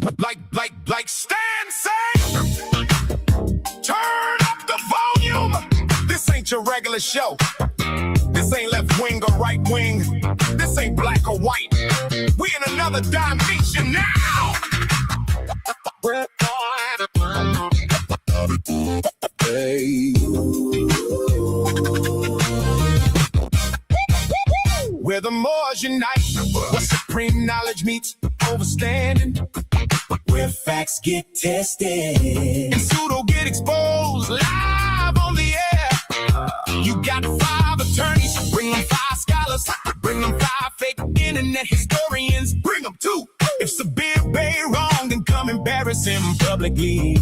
Like Stan say, turn up the volume. This ain't your regular show. This ain't left wing or right wing. This ain't black or white. We in another dimension now. Hey. Where the Moors unite, where supreme knowledge meets overstanding, where facts get tested and pseudo get exposed live on the air. You got 5 attorneys, bring them 5 scholars, bring them 5 fake internet historians, bring them 2. If Sabir Bey wrong, then come embarrass him publicly.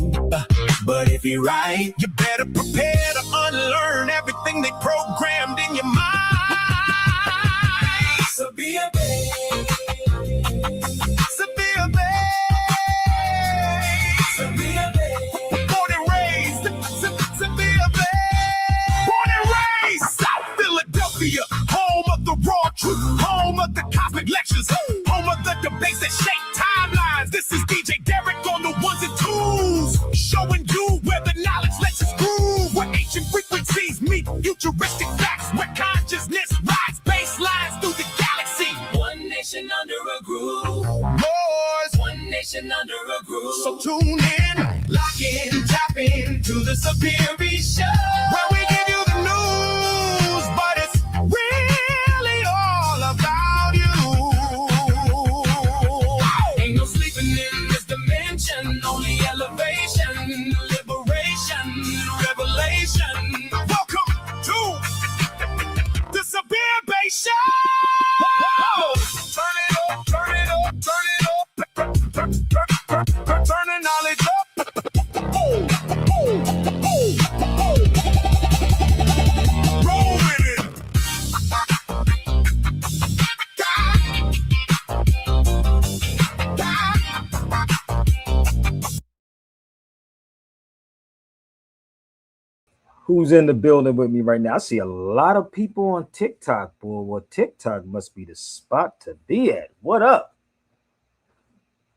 But if he right, you better prepare to unlearn everything they programmed in your mind. Sabir Bey, Sabir Bey, Sabir Bey, born and raised, Sabir Bey, born and raised, South Philadelphia, home of the raw truth, home of the cosmic lectures, home of the debates that shape timelines. This is DJ Derek on the ones and twos, showing you where the knowledge lets us groove, where ancient frequencies meet futuristic facts, where consciousness rides baselines through the galaxy. One nation under a groove. Moors. One nation under a groove. So tune in, lock in, tap in to the Sabir Bey Show, where we give you the news, but it's really all about you. Ain't no sleeping in this dimension, only elevation, liberation, revelation. Welcome to the Sabir Bey Show. Turn it up, turn it up, turn it up, turn the knowledge up. Roll with it. Who's in the building with me right now? I see a lot of people on TikTok, boy. Well, TikTok must be the spot to be at. What up?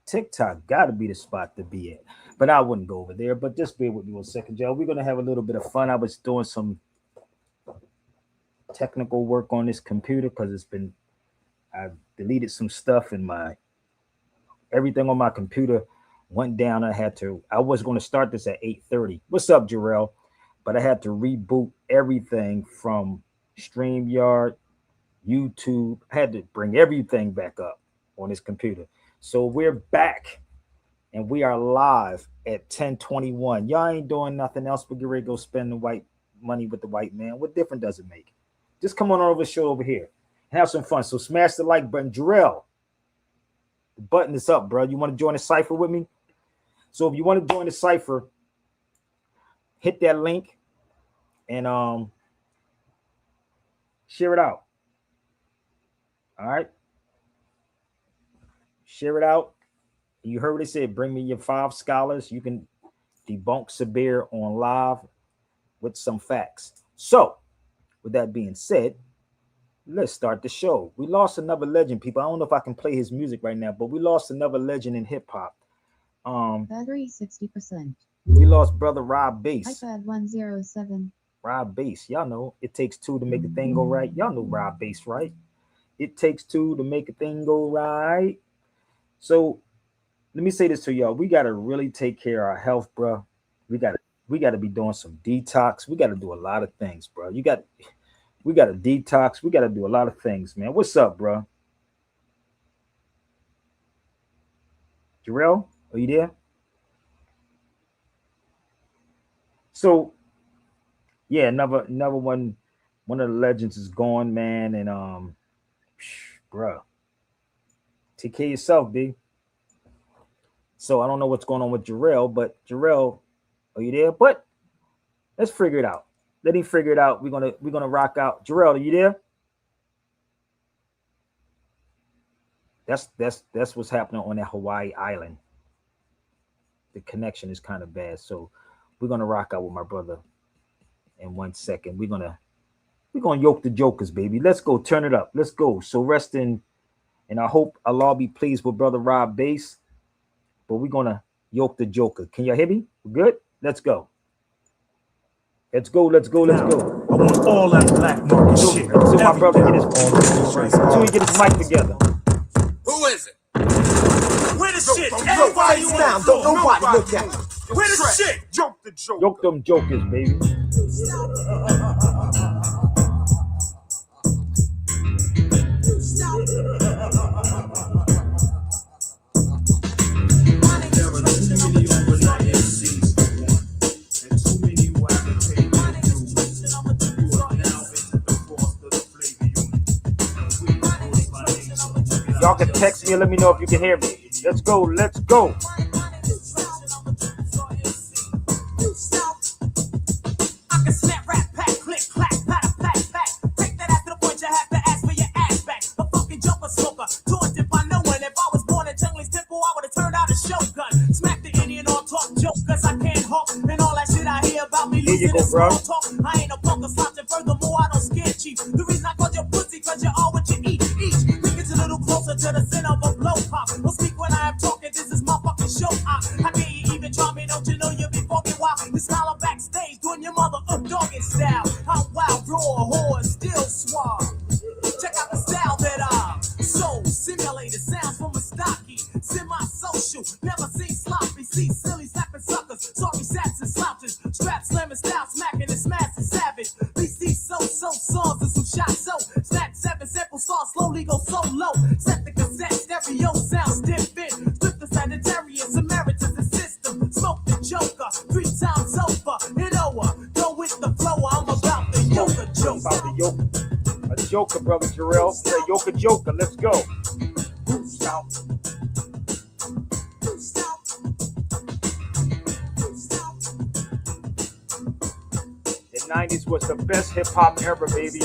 TikTok got to be the spot to be at. But I wouldn't go over there. But just bear with me 1 second, y'all. We're going to have a little bit of fun. I was doing some technical work on this computer because I deleted some stuff in everything on my computer went down. I was going to start this at 8:30. What's up, Jarrell? But I had to reboot everything from StreamYard, YouTube. I had to bring everything back up on this computer. So we're back and we are live at 10:21. Y'all ain't doing nothing else but get ready to go spend the white money with the white man. What difference does it make? Just come on over the show over here and have some fun. So smash the like button. Jarrell, the button is up, bro. You want to join the cipher with me? So if you want to join the cipher, hit that link and share it out. All right. Share it out. You heard what it said. Bring me your 5 scholars. You can debunk Sabir on live with some facts. So, with that being said, let's start the show. We lost another legend, people. I don't know if I can play his music right now, but we lost another legend in hip hop. Battery 60%. We lost brother Rob Bass. iPad 107. Rob Bass. Y'all know it takes 2 to make a thing go right. Y'all know Rob Bass, right? It takes 2 to make a thing go right. So let me say this to y'all. We got to really take care of our health, bro. We got to be doing some detox. We got to do a lot of things, bro. We got to detox. We got to do a lot of things, man. What's up, bro? Jarrell, are you there? So, yeah, another one of the legends is gone, man. And bro, take care of yourself, B. So I don't know what's going on with Jarrell, but Jarrell, are you there? But let's figure it out. Let him figure it out. We're gonna rock out. Jarrell, are you there? That's what's happening on that Hawaii island. The connection is kind of bad, so we're gonna rock out with my brother in 1 second. We're gonna yoke the jokers, baby. Let's go. Turn it up. Let's go. So rest in, and I hope Allah be pleased with brother Rob Bass. but we're gonna yoke the joker. Can you hear me? We're good? Let's go. Let's go. I want all that black market shit. So my brother get his until he get his mic together. Who is it? Where the shit? Everybody you down. Don't nobody look at me. Where the shit? Joke the joke. Yoke them jokers, baby. Y'all can text me and let me know if you can hear me. Let's go. Here you go, bro. I ain't a poker slouching, furthermore, I don't scare cheap. The reason I call you pussy, cause you're all what you eat. Think it's a little closer to the center of a blow pop. Don't speak when I am talking, this is my fucking show. How dare you even try me, don't you know you be fucking wild? You smile backstage, doing your mother dogging style. I'm wild, raw, whore, still suave. Check out the style that I'm so simulated, sounds from a stocky. Semi-social, never seen sloppy. See silly slapping suckers, sorry sats and slouches. Strap slamming style, smacking and smashing savage. BC so songs and some shots so. Snack 7 simple stars, slowly go so low. Set the cassette, stereo sounds different. Strip the Sagittarius, Samaritans the system. Smoke the joker, 3 times over. Hit over, go with the flow, I'm about the yoga joke. About the yoke. A joker, brother Jarrell. Say yoker joker, let's go. The 90s was the best hip hop ever, baby.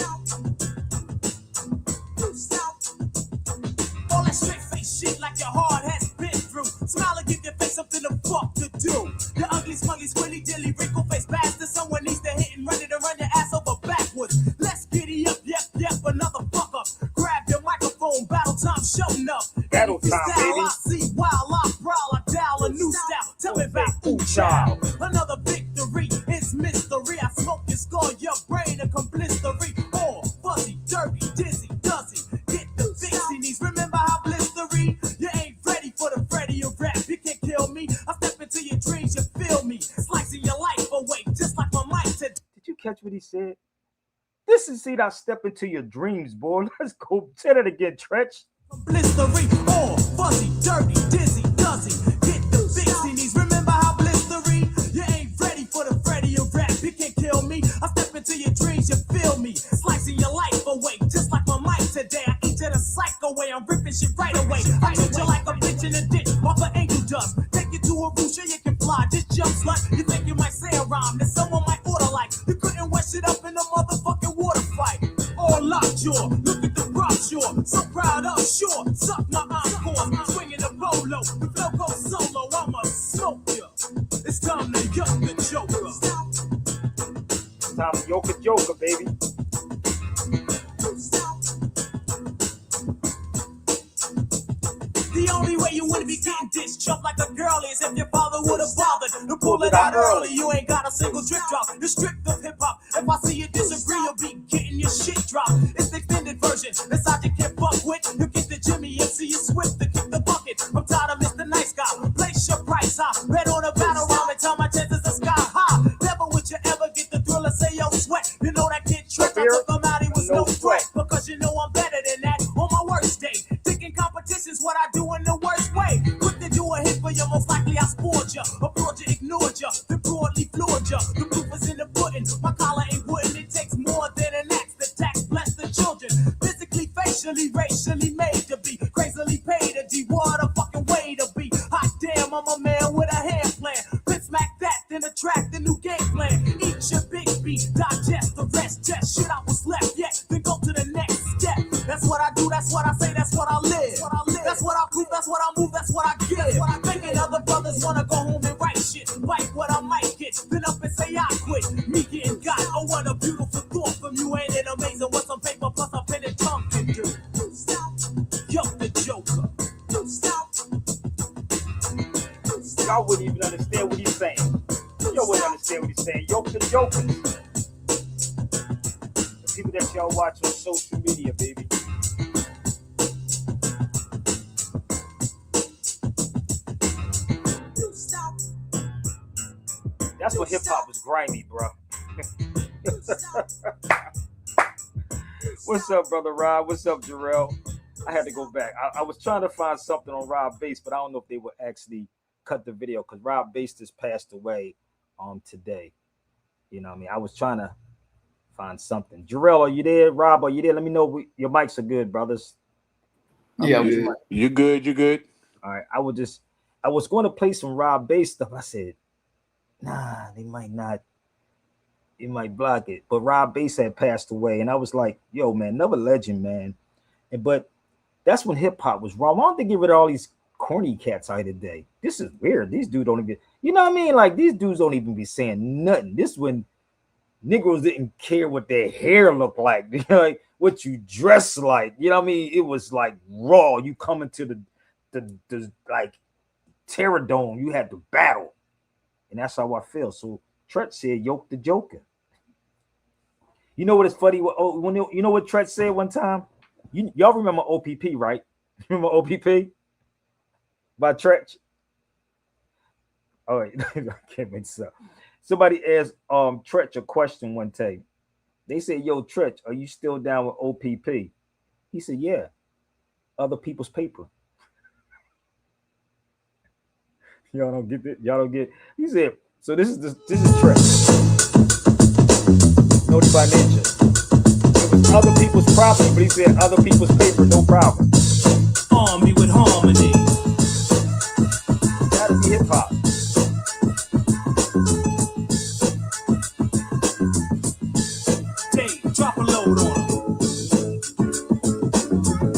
All that straight face shit like your heart has been through. Smile and give your face something to fuck to do. Your ugly, smugly, squilly, dilly, wrinkle face bastard. Someone needs to hit and ready to run your ass over backwards. Let's giddy up, yep, another fuck up. Grab your microphone, battle time showing up. Battle time, baby. I see wild, I prowl, I dial a new style. Tell me about ooh child. Another victory is mystery. I smoke and score your brain and come blistery. Or fuzzy, dirty, dizzy, duzzy. Get the fixie knees. Remember how blistery? You ain't ready for the Freddy of rap. You can't kill me. I step into your dreams, you feel me. Slicing your life away, just like my mic said. Did you catch what he said? This is see that step into your dreams, boy. Let's go. Say that again, Tretch. Blistery, or fuzzy, dirty, dizzy, duzzy. Get the fixie knees. Remember how blistery? You ain't ready for the Freddy of rap. You can't kill me. I step into your dreams, you feel me. Slicing your life away, just like my mic today. I eat you the psycho way, I'm ripping shit right away. I eat you like a bitch in a ditch, off an angel dust. Take you to a roof, sure you can fly. Just jump slut. You think you might say a rhyme that someone might order like. You couldn't wash it up in a motherfucking water fight. All lockjaw, look at the brochure. So proud, I'm sure. Suck my encore, swinging the polo. The flow goes solo, I'ma smoke ya. It's time to yoke the joker. It's time to yoke a joker, baby. The only way you wouldn't be getting ditched, jump like a girl is if your father would have bothered to pull it out early. You ain't got a single drip drop. You're stripped of hip hop. If I see you disagree, you'll be getting your shit dropped. It's the extended version. That's how you can't fuck with. You get the Jimmy MC, you swift to kick the bucket. I'm tired of Mr. Nice Guy. Place your price high. Red on a battle rhyme and tell my chances are sky high. Never would you ever get the thrill of say yo sweat. You know that kid trick. I took him out, he was no threat. Because you know I'm better than that. On my worst day, thinking competition's what I do in the worst way. Quick to do a hit for you, most likely I scored ya. Abroad you ignored ya, then broadly floored ya. The proof is in the pudding, my collar ain't wooden. It takes more than an axe to tax, bless the children. Physically, facially, racially made to be. Crazily paid to D, what a fucking way to be. Hot damn, I'm a man with a hand plan. Pit smack that, then attract the new game plan. Eat your big beat, digest the rest. Just shit I was left yet, then go to the next step. That's what I do, that's what I say, that's what I live. That's what I prove, that's what I move, that's what I give. Thinking other brothers wanna go home and write shit. Bite what I might get, then up and say I quit. Me getting got, oh what a beautiful thought from you. Ain't it amazing what some paper plus a pen and tongue can do? Yo, the Joker. y'all wouldn't even understand what he's saying. Y'all wouldn't understand what he's saying. Yoke the jokers. The people that y'all watch on social media, baby. That's when hip hop was grimy, bro. What's up, brother Rob? What's up, Jarrell? I had to go back. I was trying to find something on Rob Bass, but I don't know if they would actually cut the video because Rob Bass just passed away today. You know what I mean? I was trying to find something. Jarrell, are you there? Rob, are you there? Let me know your mics are good, brothers. Yeah, I'm good. You good? You good? All right. I was going to play some Rob Bass stuff. I said, nah, they might not. It might block it. But Rob Bass had passed away, and I was like, yo, man, another legend, man. But that's when hip hop was wrong. Why don't they get rid of all these corny cats out today? This is weird. These dudes don't even, you know what I mean? Like these dudes don't even be saying nothing. This is when Negroes didn't care what their hair looked like, like what you dress like. You know what I mean? It was like raw. You come into the like Terror-Dome, you had to battle, and that's how I feel. So Tretch said, "Yoke the Joker." You know what is funny? When you know what Tretch said one time? Y'all remember OPP, right? Remember OPP by Tretch? Oh, wait. I can't make this up. Somebody asked Tretch a question one day. They said, yo, Tretch, are you still down with OPP? He said, yeah. Other people's paper. Y'all don't get it. Y'all don't get it. He said, so this is Tretch. Noted by Ninja. It was other people's property, but he said other people's paper, no problem. Arm me with harmony. That'll be hip hop. Dave, drop a load on him.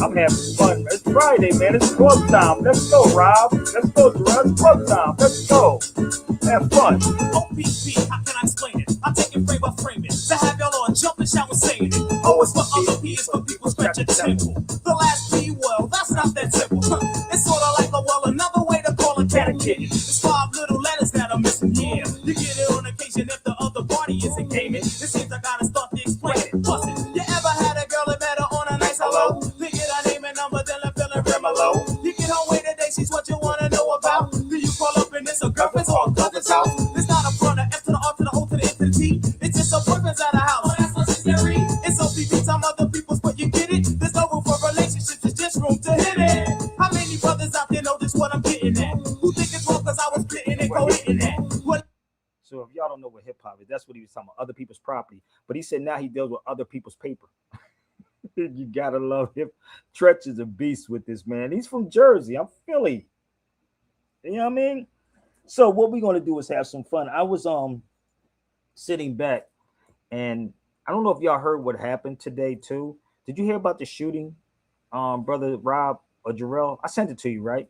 I'm having fun. It's Friday, man. It's club time. Let's go, Rob. Let's go, Jerome. It's club time. Let's go. Have fun. OPP, how can I explain it? I take it frame by frame it. To have y'all on jumping, shouting, saying it. O is for other, P is for people scratching the temple. The last P, well, that's not that simple. It's sort of like another way to call a cat a kitten. It's 5 little letters that are missing here. You get it on occasion if the other party isn't gaming. It seems I gotta start to explain it. Plus, you ever had a girl that met her on a nice hello? You get her name and number, then let feeling remolo. You get her way today, she's what you wanna know about. Do you call up and it's a girlfriend's or a cousin's house? It's not a front, F to the R to the O to the N to the T. It's just a boyfriend's at a house. Oh, that's what she's hearing. It's OPP, some other people's, but you get it. There's no room for relationships, it's just room to hit it. How many brothers out there know this what I'm getting at? Who think it's wrong cause I was spitting and co-hitting that? So if y'all don't know what hip hop is, that's what he was talking about, other people's property. But he said now he deals with other people's paper. You gotta love him. Tretch is a beast with this, man. He's from Jersey. I'm Philly. You know what I mean? So what we're gonna do is have some fun. I was sitting back, and I don't know if y'all heard what happened today too. Did you hear about the shooting, brother Rob or Jarrell? I sent it to you, right?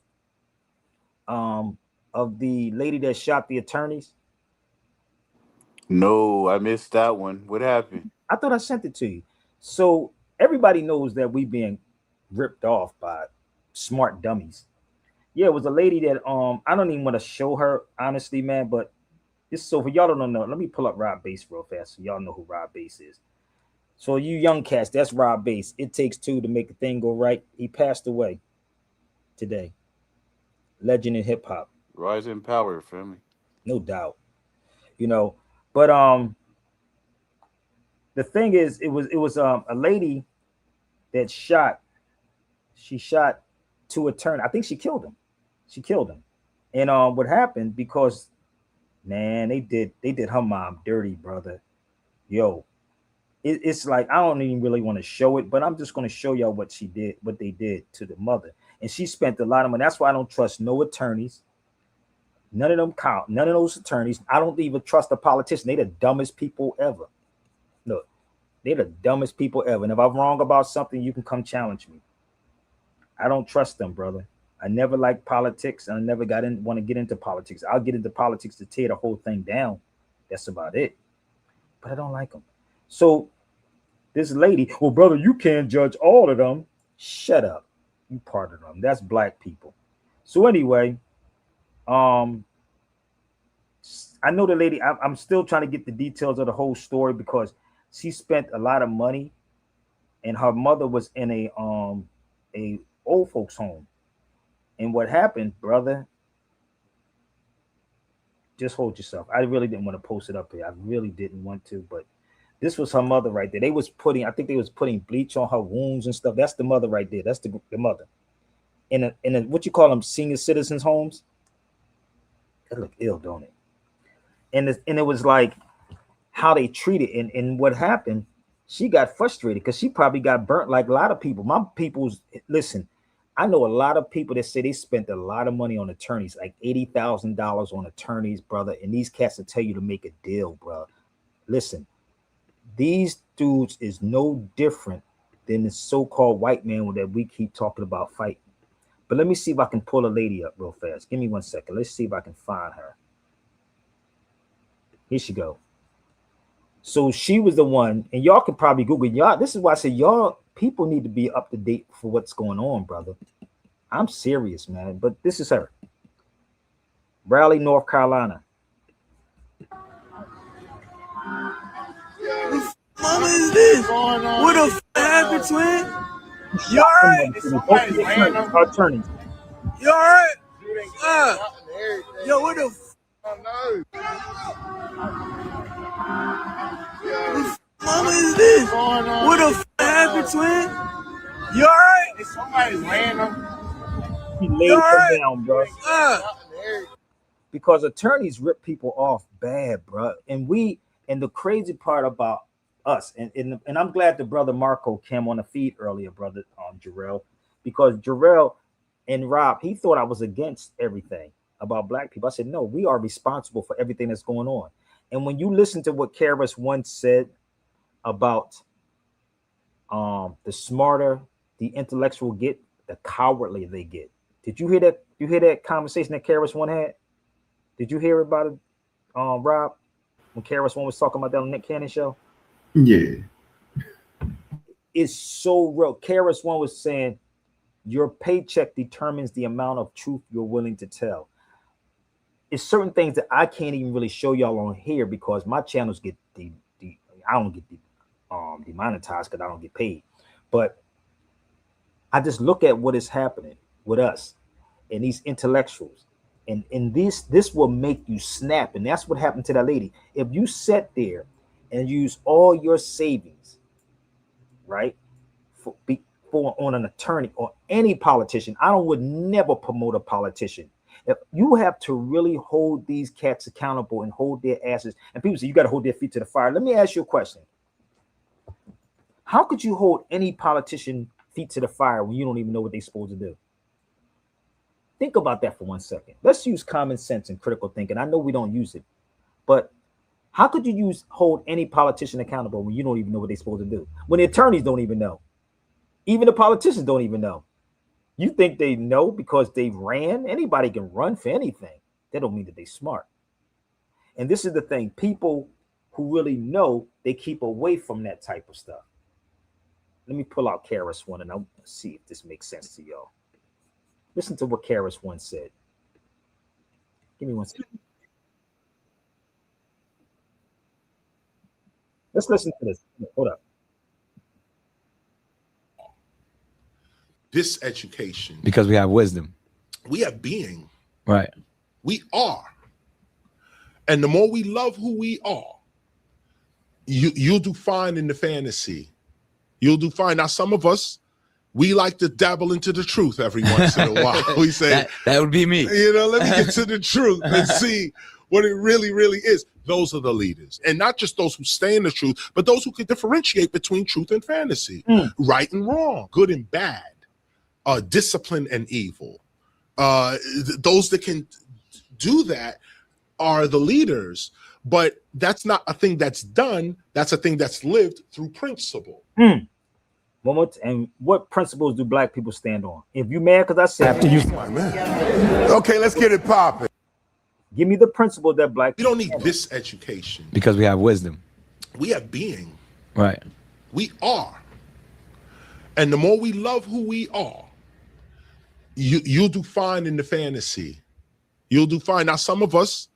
Of the lady that shot the attorneys. No, I missed that one. What happened? I thought I sent it to you. So everybody knows that we being ripped off by smart dummies. Yeah, it was a lady that I don't even want to show her honestly, man. But this, so for y'all don't know, let me pull up Rob Bass real fast so y'all know who Rob Bass is. So you young cats, that's Rob Bass. It takes two to make a thing go right. He passed away today. Legend in hip hop. Rise in power, family. No doubt. You know, but the thing is, it was a lady that shot. She shot two attorneys. I think she killed him. She killed him. And what happened, because man, they did her mom dirty, brother. Yo, it's like I don't even really want to show it, but I'm just going to show y'all what she did, what they did to the mother. And she spent a lot of money. That's why I don't trust no attorneys. None of them count. None of those attorneys. I don't even trust the politicians. They the dumbest people ever. Look, they're the dumbest people ever. And if I'm wrong about something, you can come challenge me. I don't trust them, brother. I never liked politics, and I never want to get into politics. I'll get into politics to tear the whole thing down. That's about it. But I don't like them. So this lady, well, brother, you can't judge all of them. Shut up. You part of them. That's black people. So anyway, I know the lady. I'm still trying to get the details of the whole story because she spent a lot of money, and her mother was in a old folks home. And what happened, brother? Just hold yourself. I really didn't want to post it up here. I really didn't want to, but this was her mother right there. They was putting, I think they was putting bleach on her wounds and stuff. That's the mother right there. That's the mother. In a what you call them, senior citizens homes. That look ill, don't it? And it was like how they treated and what happened. She got frustrated because she probably got burnt like a lot of people. My people's listen. I know a lot of people that say they spent a lot of money on attorneys, like $80,000 on attorneys, brother. And these cats will tell you to make a deal, bro. Listen, these dudes is no different than the so-called white man that we keep talking about fighting. But let me see if I can pull a lady up real fast. Give me 1 second. Let's see if I can find her. Here she go. So she was the one, and y'all can probably Google y'all. This is why I say y'all people need to be up to date for what's going on, brother. I'm serious, man. But this is her. Raleigh, North Carolina. Mama is this? What the f happened, twin? You alright? Attorneys. You alright? Yo, what the f? Mama is this? What the f happened, twin? You alright? Somebody's random. He laid her down, bro. Because attorneys rip people off bad, bro. And the crazy part about us, and I'm glad the brother Marco came on the feed earlier, brother Jarrell, because Jarrell and Rob, he thought I was against everything about black people. I said, no, we are responsible for everything that's going on. And when you listen to what Karis once said about the smarter the intellectual get, the cowardly they get. Did you hear that? You hear that conversation that Karis one had? Did you hear about it, Rob? When Karis one was talking about that on Nick Cannon show? Yeah. It's so real. Karis one was saying your paycheck determines the amount of truth you're willing to tell. It's certain things that I can't even really show y'all on here because my channels get I don't get demonetized because I don't get paid. But I just look at what is happening with us and these intellectuals. And this will make you snap. And that's what happened to that lady. If you sit there and use all your savings, right, for on an attorney or any politician, would never promote a politician. If you have to really hold these cats accountable and hold their asses, and people say you got to hold their feet to the fire. Let me ask you a question. How could you hold any politician feet to the fire when you don't even know what they're supposed to do? Think about that for 1 second. Let's use common sense and critical thinking. I know we don't use it, but how could you hold any politician accountable when you don't even know what they're supposed to do? When the attorneys don't even know, even the politicians don't even know. You think they know because they ran? Anybody can run for anything. That don't mean that they're smart. And this is the thing: people who really know, they keep away from that type of stuff. Let me pull out Karis one and I'll see if this makes sense to y'all. Listen to what Karis once said. Give me 1 second. Let's listen to this. Hold up. This education. Because we have wisdom. We have being. Right. We are. And the more we love who we are, you'll do fine in the fantasy. You'll do fine. Now, some of us, we like to dabble into the truth every once in a while. We say, that would be me. You know, let me get to the truth and see what it really, really is. Those are the leaders. And not just those who stay in the truth, but those who can differentiate between truth and fantasy, right and wrong, good and bad, discipline and evil. Those that can do that are the leaders. But that's not a thing that's done. That's a thing that's lived through principle. And what principles do black people stand on? If you mad because I said after you, Okay, let's get it popping. Give me the principle that black We don't need this education. Because we have wisdom. We have being. Right. We are. And the more we love who we are, you'll do fine in the fantasy. You'll do fine. Now, some of us,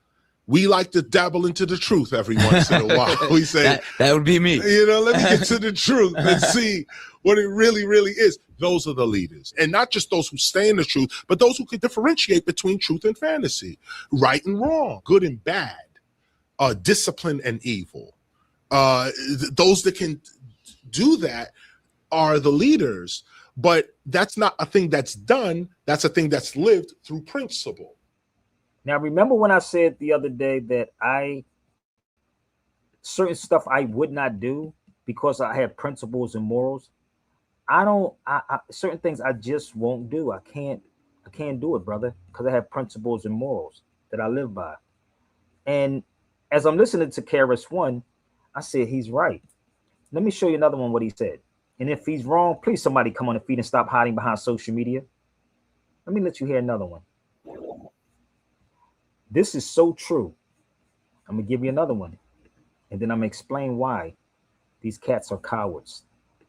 We like to dabble into the truth every once in a while. We say, that would be me. you know, let me get to the truth and see what it really, really is. Those are the leaders. And not just those who stay in the truth, but those who can differentiate between truth and fantasy, right and wrong, good and bad, discipline and evil. Those that can do that are the leaders. But that's not a thing that's done. That's a thing that's lived through principle. Now, remember when I said the other day that certain stuff I would not do because I have principles and morals? Certain things I just won't do. I can't do it, brother, because I have principles and morals that I live by. And as I'm listening to KRS-One, I said, he's right. Let me show you another one, what he said. And if he's wrong, please somebody come on the feed and stop hiding behind social media. Let me let you hear another one. This is so true. I'm going to give you another one. And then I'm going to explain why these cats are cowards.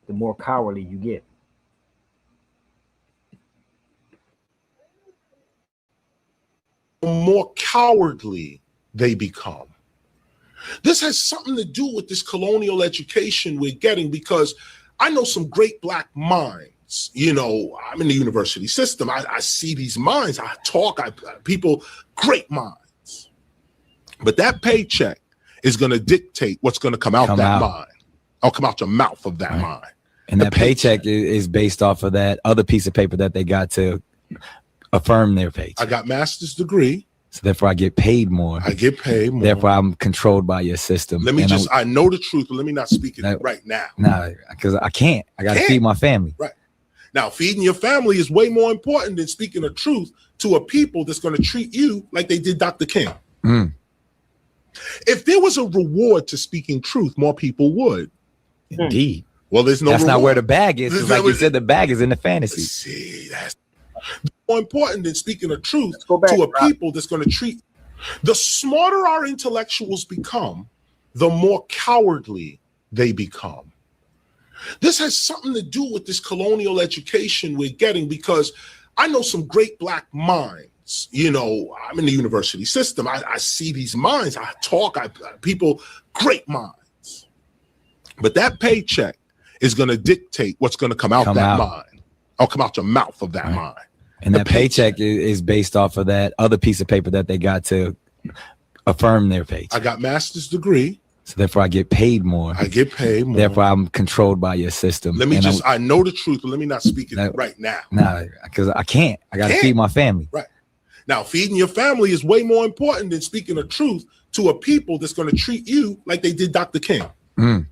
The more cowardly you get. The more cowardly they become. This has something to do with this colonial education we're getting, because I know some great Black minds. You know, I'm in the university system. I see these minds. I talk. People, great minds. But that paycheck is going to dictate what's going to come out mind. Or come out your mouth of that mind. And that paycheck is based off of that other piece of paper that they got to affirm their paycheck. I got master's degree. So therefore I get paid more. I get paid more. Therefore I'm controlled by your system. Let me I know the truth, but let me not speak it right now. No, because I can't. I got to feed my family. Right. Now, feeding your family is way more important than speaking the truth to a people that's going to treat you like they did Dr. King. Mm. If there was a reward to speaking truth, more people would. Indeed. Well, there's no That's reward. not where the bag is. It's like you said, the bag is in the fantasy. See, that's more important than speaking the truth to a people that's going to treat. The smarter our intellectuals become, the more cowardly they become. This has something to do with this colonial education we're getting, because I know some great Black minds. You know, I'm in the university system. I see these minds. I talk. People, great minds. But that paycheck is going to dictate what's going to come out mind. Or come out your mouth of that mind. And that paycheck is based off of that other piece of paper that they got to affirm their paycheck. I got master's degree. So therefore I get paid more. I get paid more. Therefore I'm controlled by your system. Let me I know the truth, but let me not speak it right now. No, because I can't. I got to feed my family. Right. Now, feeding your family is way more important than speaking the truth to a people that's going to treat you like they did Dr. King. Mm.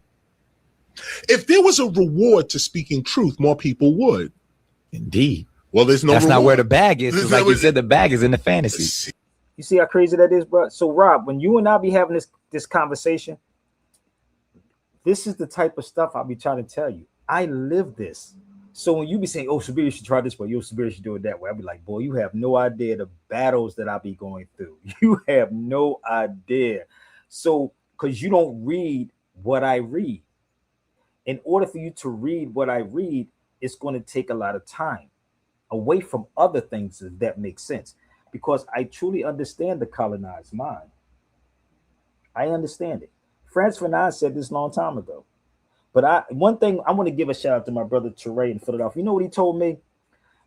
If there was a reward to speaking truth, more people would. Indeed. Well, there's no That's reward. not where the bag is. It's like you said, the bag is in the fantasy. You see how crazy that is, bro? So, Rob, when you and I be having this conversation, this is the type of stuff I'll be trying to tell you. I live this. So when you be saying, oh, Sabir, you should try this way, yo, Sabir, you should do it that way, I'll be like, boy, you have no idea the battles that I be going through. You have no idea. So, because you don't read what I read. In order for you to read what I read, it's going to take a lot of time away from other things, if that makes sense. Because I truly understand the colonized mind. I understand it. Frantz Fanon said this a long time ago. But one thing I want to give a shout out to my brother Teray in Philadelphia. You know what he told me?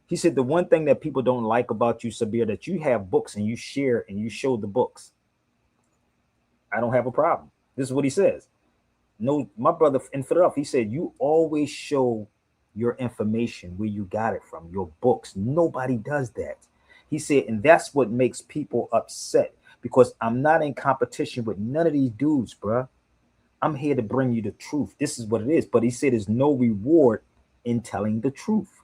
He said the one thing that people don't like about you, Sabir, that you have books and you share and you show the books. I don't have a problem. This is what he says. No, my brother in Philadelphia, he said, you always show your information, where you got it from, your books. Nobody does that. He said, and that's what makes people upset, because I'm not in competition with none of these dudes, bruh. I'm here to bring you the truth. This is what it is. But he said there's no reward in telling the truth.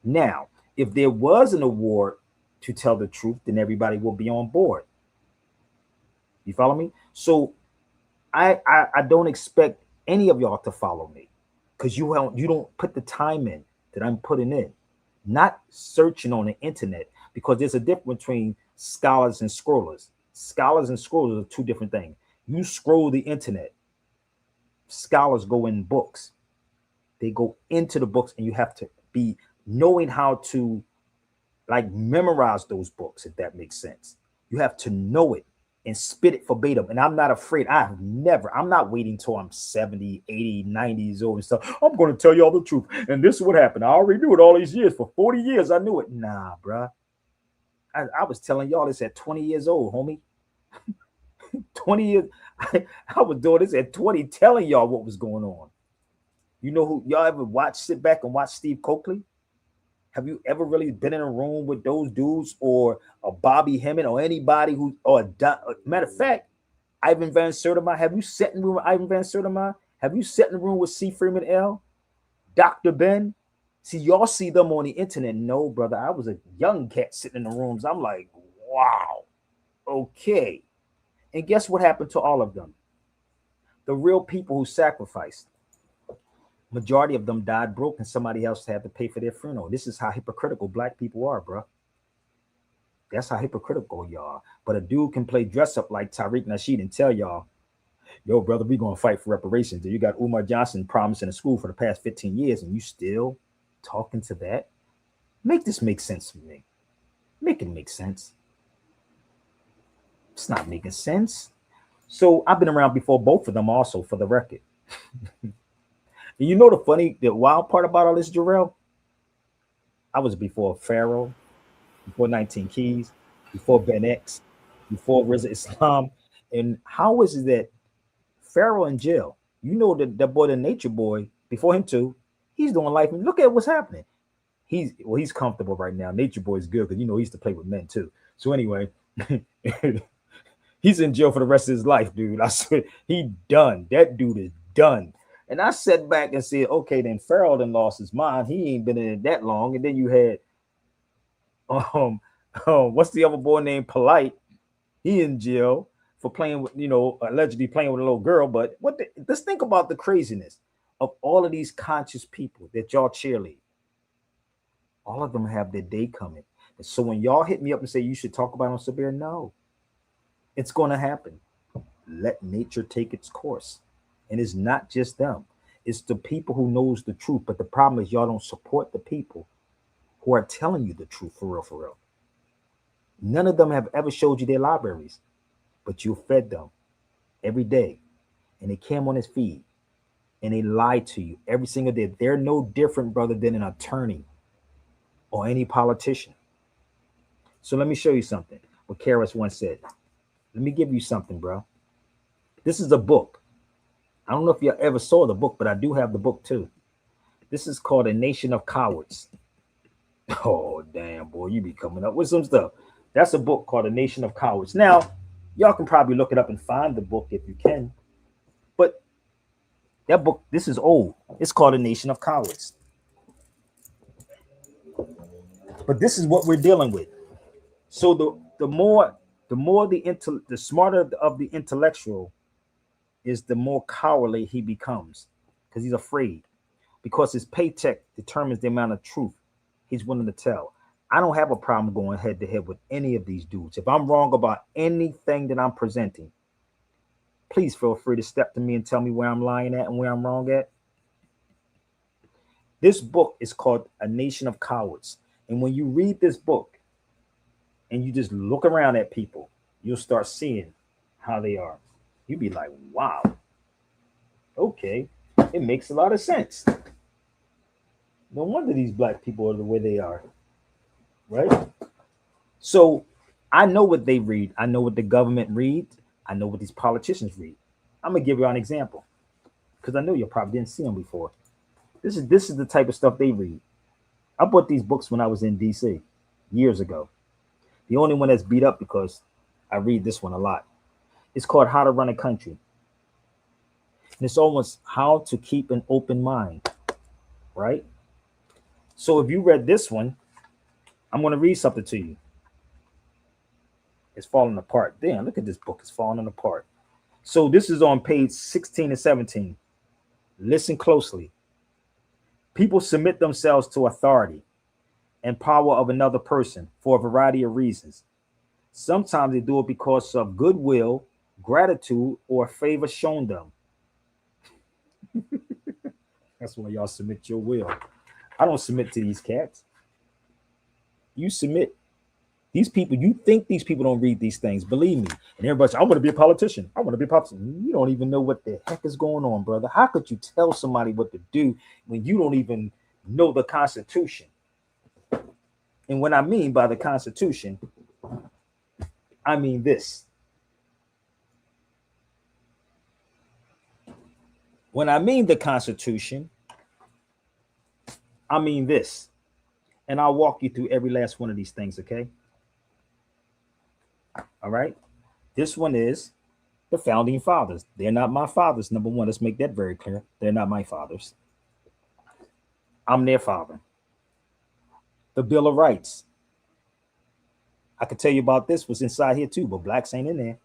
Now, if there was an award to tell the truth, then everybody will be on board. You follow me? So I don't expect any of y'all to follow me, because you don't put the time in that I'm putting in. Not searching on the internet, because there's a difference between scholars and scrollers. Scholars and scrollers are two different things. You scroll the internet. Scholars go in books. They go into the books, and you have to be knowing how to like memorize those books, if that makes sense. You have to know it. and spit it verbatim. And I'm not afraid. I'm not waiting till I'm 70, 80, 90 years old and stuff. I'm going to tell you all the truth. And this is what happened. I already knew it all these years. For 40 years, I knew it. Nah, bruh. I was telling y'all this at 20 years old, homie. 20 years. I was doing this at 20, telling y'all what was going on. You know who y'all ever sit back and watch Steve Coakley? Have you ever really been in a room with those dudes or a Bobby Hemmett or anybody matter of fact, Ivan Van Sertima? Have you sat in the room with Ivan Van Sertima? Have you sat in the room with C. Freeman L? Dr. Ben? See, y'all see them on the internet. No, brother. I was a young cat sitting in the rooms. I'm like, wow. Okay. And guess what happened to all of them? The real people who sacrificed. Majority of them died broke and somebody else had to pay for their funeral. This is how hypocritical black people are, bro. That's how hypocritical y'all are. But a dude can play dress up like Tariq Nasheed and tell y'all, yo, brother, we going to fight for reparations. You got Umar Johnson promising a school for the past 15 years and you still talking to that? Make this make sense for me. Make it make sense. It's not making sense. So I've been around before both of them also, for the record. You know the wild part about all this, Jarrell? I was before Pharaoh, before 19 Keys, before Ben X, before Rizza Islam. And how is it that Pharaoh in jail? You know that boy, the Nature Boy, before him too, he's doing life. And look at what's happening. He's comfortable right now. Nature Boy is good because he used to play with men too. So anyway, he's in jail for the rest of his life, dude. I swear, he done. That dude is done. And I sat back and said, okay, then Farrell done lost his mind. He ain't been in it that long. And then you had what's the other boy named Polite? He in jail for playing with, allegedly playing with a little girl. But let's think about the craziness of all of these conscious people that y'all cheerlead. All of them have their day coming. And so when y'all hit me up and say you should talk about it on Sabir, no, it's going to happen. Let nature take its course. And it's not just them. It's the people who knows the truth. But the problem is y'all don't support the people who are telling you the truth for real, for real. None of them have ever showed you their libraries, but you fed them every day. And they came on his feed and they lied to you every single day. They're no different, brother, than an attorney or any politician. So let me show you something. What Karis once said. Let me give you something, bro. This is a book. I don't know if you ever saw the book, but I do have the book too. This is called A Nation of Cowards. Oh, damn, boy, you be coming up with some stuff. That's a book called A Nation of Cowards. Now, y'all can probably look it up and find the book if you can. But that book, this is old. It's called A Nation of Cowards. But this is what we're dealing with. So the smarter of the intellectual is, the more cowardly he becomes because he's afraid, because his paycheck determines the amount of truth he's willing to tell. I don't have a problem going head to head with any of these dudes. If I'm wrong about anything that I'm presenting, please feel free to step to me and tell me where I'm lying at and where I'm wrong at. This book is called A Nation of Cowards. And when you read this book and you just look around at people, you'll start seeing how they are. You'd be like, wow, okay, it makes a lot of sense. No wonder these black people are the way they are, right? So I know what they read. I know what the government reads. I know what these politicians read. I'm gonna give you an example because I know you probably didn't see them before. This is the type of stuff they read. I bought these books when I was in DC years ago. The only one that's beat up because I read this one a lot. It's called How to Run a Country. And it's almost how to keep an open mind, right? So if you read this one, I'm going to read something to you. It's falling apart. Damn, look at this book. It's falling apart. So this is on page 16 and 17. Listen closely. People submit themselves to authority and power of another person for a variety of reasons. Sometimes they do it because of goodwill, gratitude, or favor shown them. That's why y'all submit your will. I don't submit to these cats. You submit These people, you think these people don't read these things. Believe me. And everybody's, I want to be a politician. I want to be a politician. You don't even know what the heck is going on, brother. How could you tell somebody what to do when you don't even know the Constitution? And what I mean by the Constitution, I mean this. When I mean the Constitution, I mean this. And I'll walk you through every last one of these things, okay? All right. This one is the founding fathers. They're not my fathers. Number one, let's make that very clear. They're not my fathers. I'm their father. The Bill of Rights. I could tell you about this was inside here too, but blacks ain't in there.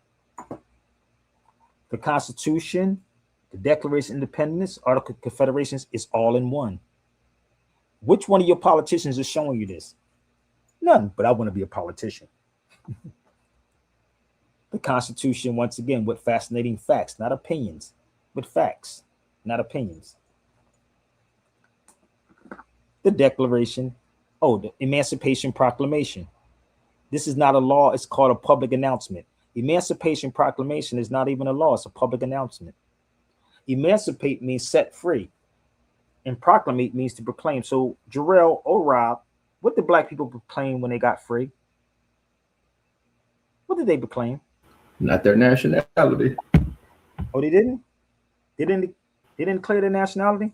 The Constitution, the Declaration of Independence, Article of Confederations is all in one. Which one of your politicians is showing you this? None, but I want to be a politician. The Constitution, once again, with fascinating facts, not opinions, with facts, not opinions. The Declaration, the Emancipation Proclamation. This is not a law, it's called a public announcement. Emancipation Proclamation is not even a law, it's a public announcement. Emancipate means set free, and proclamate means to proclaim. So, Jarrell or Rob, what did black people proclaim when they got free? What did they proclaim? Not their nationality. Oh, they didn't? They didn't declare their nationality?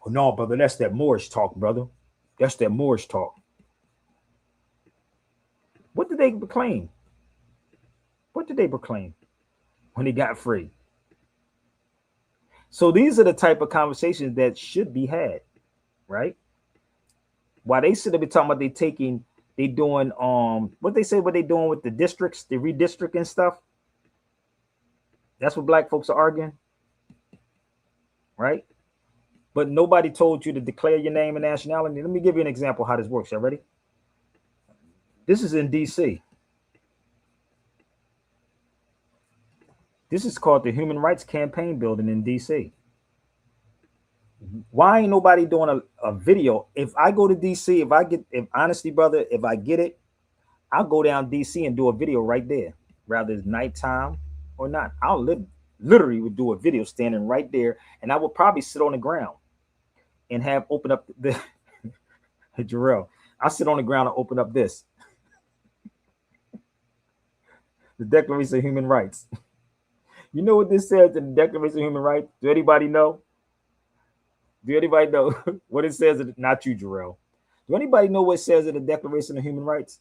Oh, no, brother, that's that Moorish talk, brother. That's that Moorish talk. What did they proclaim? What did they proclaim when they got free? So these are the type of conversations that should be had, right? While they should have been talking about they doing what they say what they doing with the districts, the redistricting stuff. That's what black folks are arguing, right? But nobody told you to declare your name and nationality. Let me give you an example how this works. Y'all ready? This is in DC. This is called the Human Rights Campaign Building in DC. Why ain't nobody doing a video? If I go to DC, if honestly, brother, if I get it, I'll go down DC and do a video right there, rather it's nighttime or not. I'll literally would do a video standing right there, and I would probably sit on the ground and have open up the Jarrell. I'll sit on the ground and open up this. The Declaration of Human Rights. You know what this says in the Declaration of Human Rights? Do anybody know? Do anybody know what it says? Not you, Jarrell. Do anybody know what it says in the Declaration of Human Rights?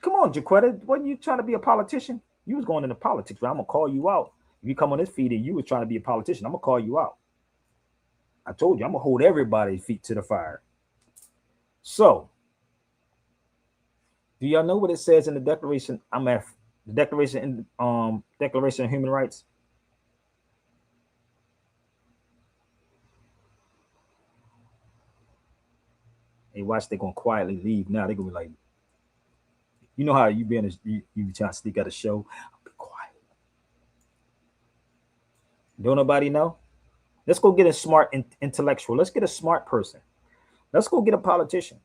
Come on, Jaquetta. Wasn't you trying to be a politician? You was going into politics, but I'm going to call you out. If you come on this feed and you was trying to be a politician, I'm going to call you out. I told you, I'm going to hold everybody's feet to the fire. So, do y'all know what it says in the Declaration? The Declaration of Human Rights. Hey, watch, they're gonna quietly leave now. They're gonna be like, you know how you trying to sneak out a show? I'll be quiet. Don't nobody know? Let's go get a smart intellectual. Let's get a smart person. Let's go get a politician.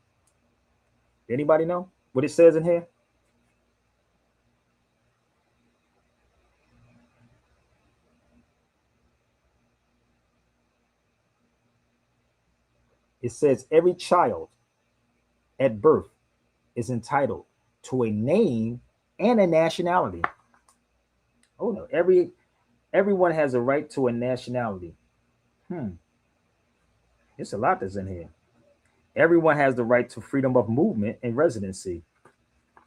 Anybody know what it says in here? It says every child at birth is entitled to a name and a nationality. Oh no, everyone has a right to a nationality. It's a lot that's in here. Everyone has the right to freedom of movement and residency.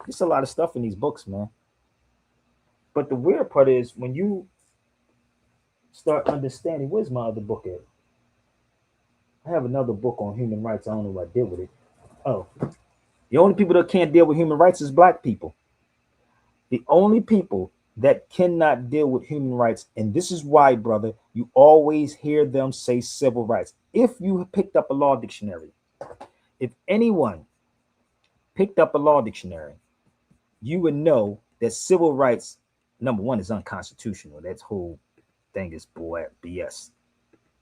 There's a lot of stuff in these books, man. But the weird part is when you start understanding, where's my other book at? I have another book on human rights. I don't know what I did with it. Oh, the only people that can't deal with human rights is black people. The only people that cannot deal with human rights, and this is why, brother, you always hear them say civil rights. If you picked up a law dictionary, if anyone picked up a law dictionary, you would know that civil rights, number one, is unconstitutional. That whole thing is BS.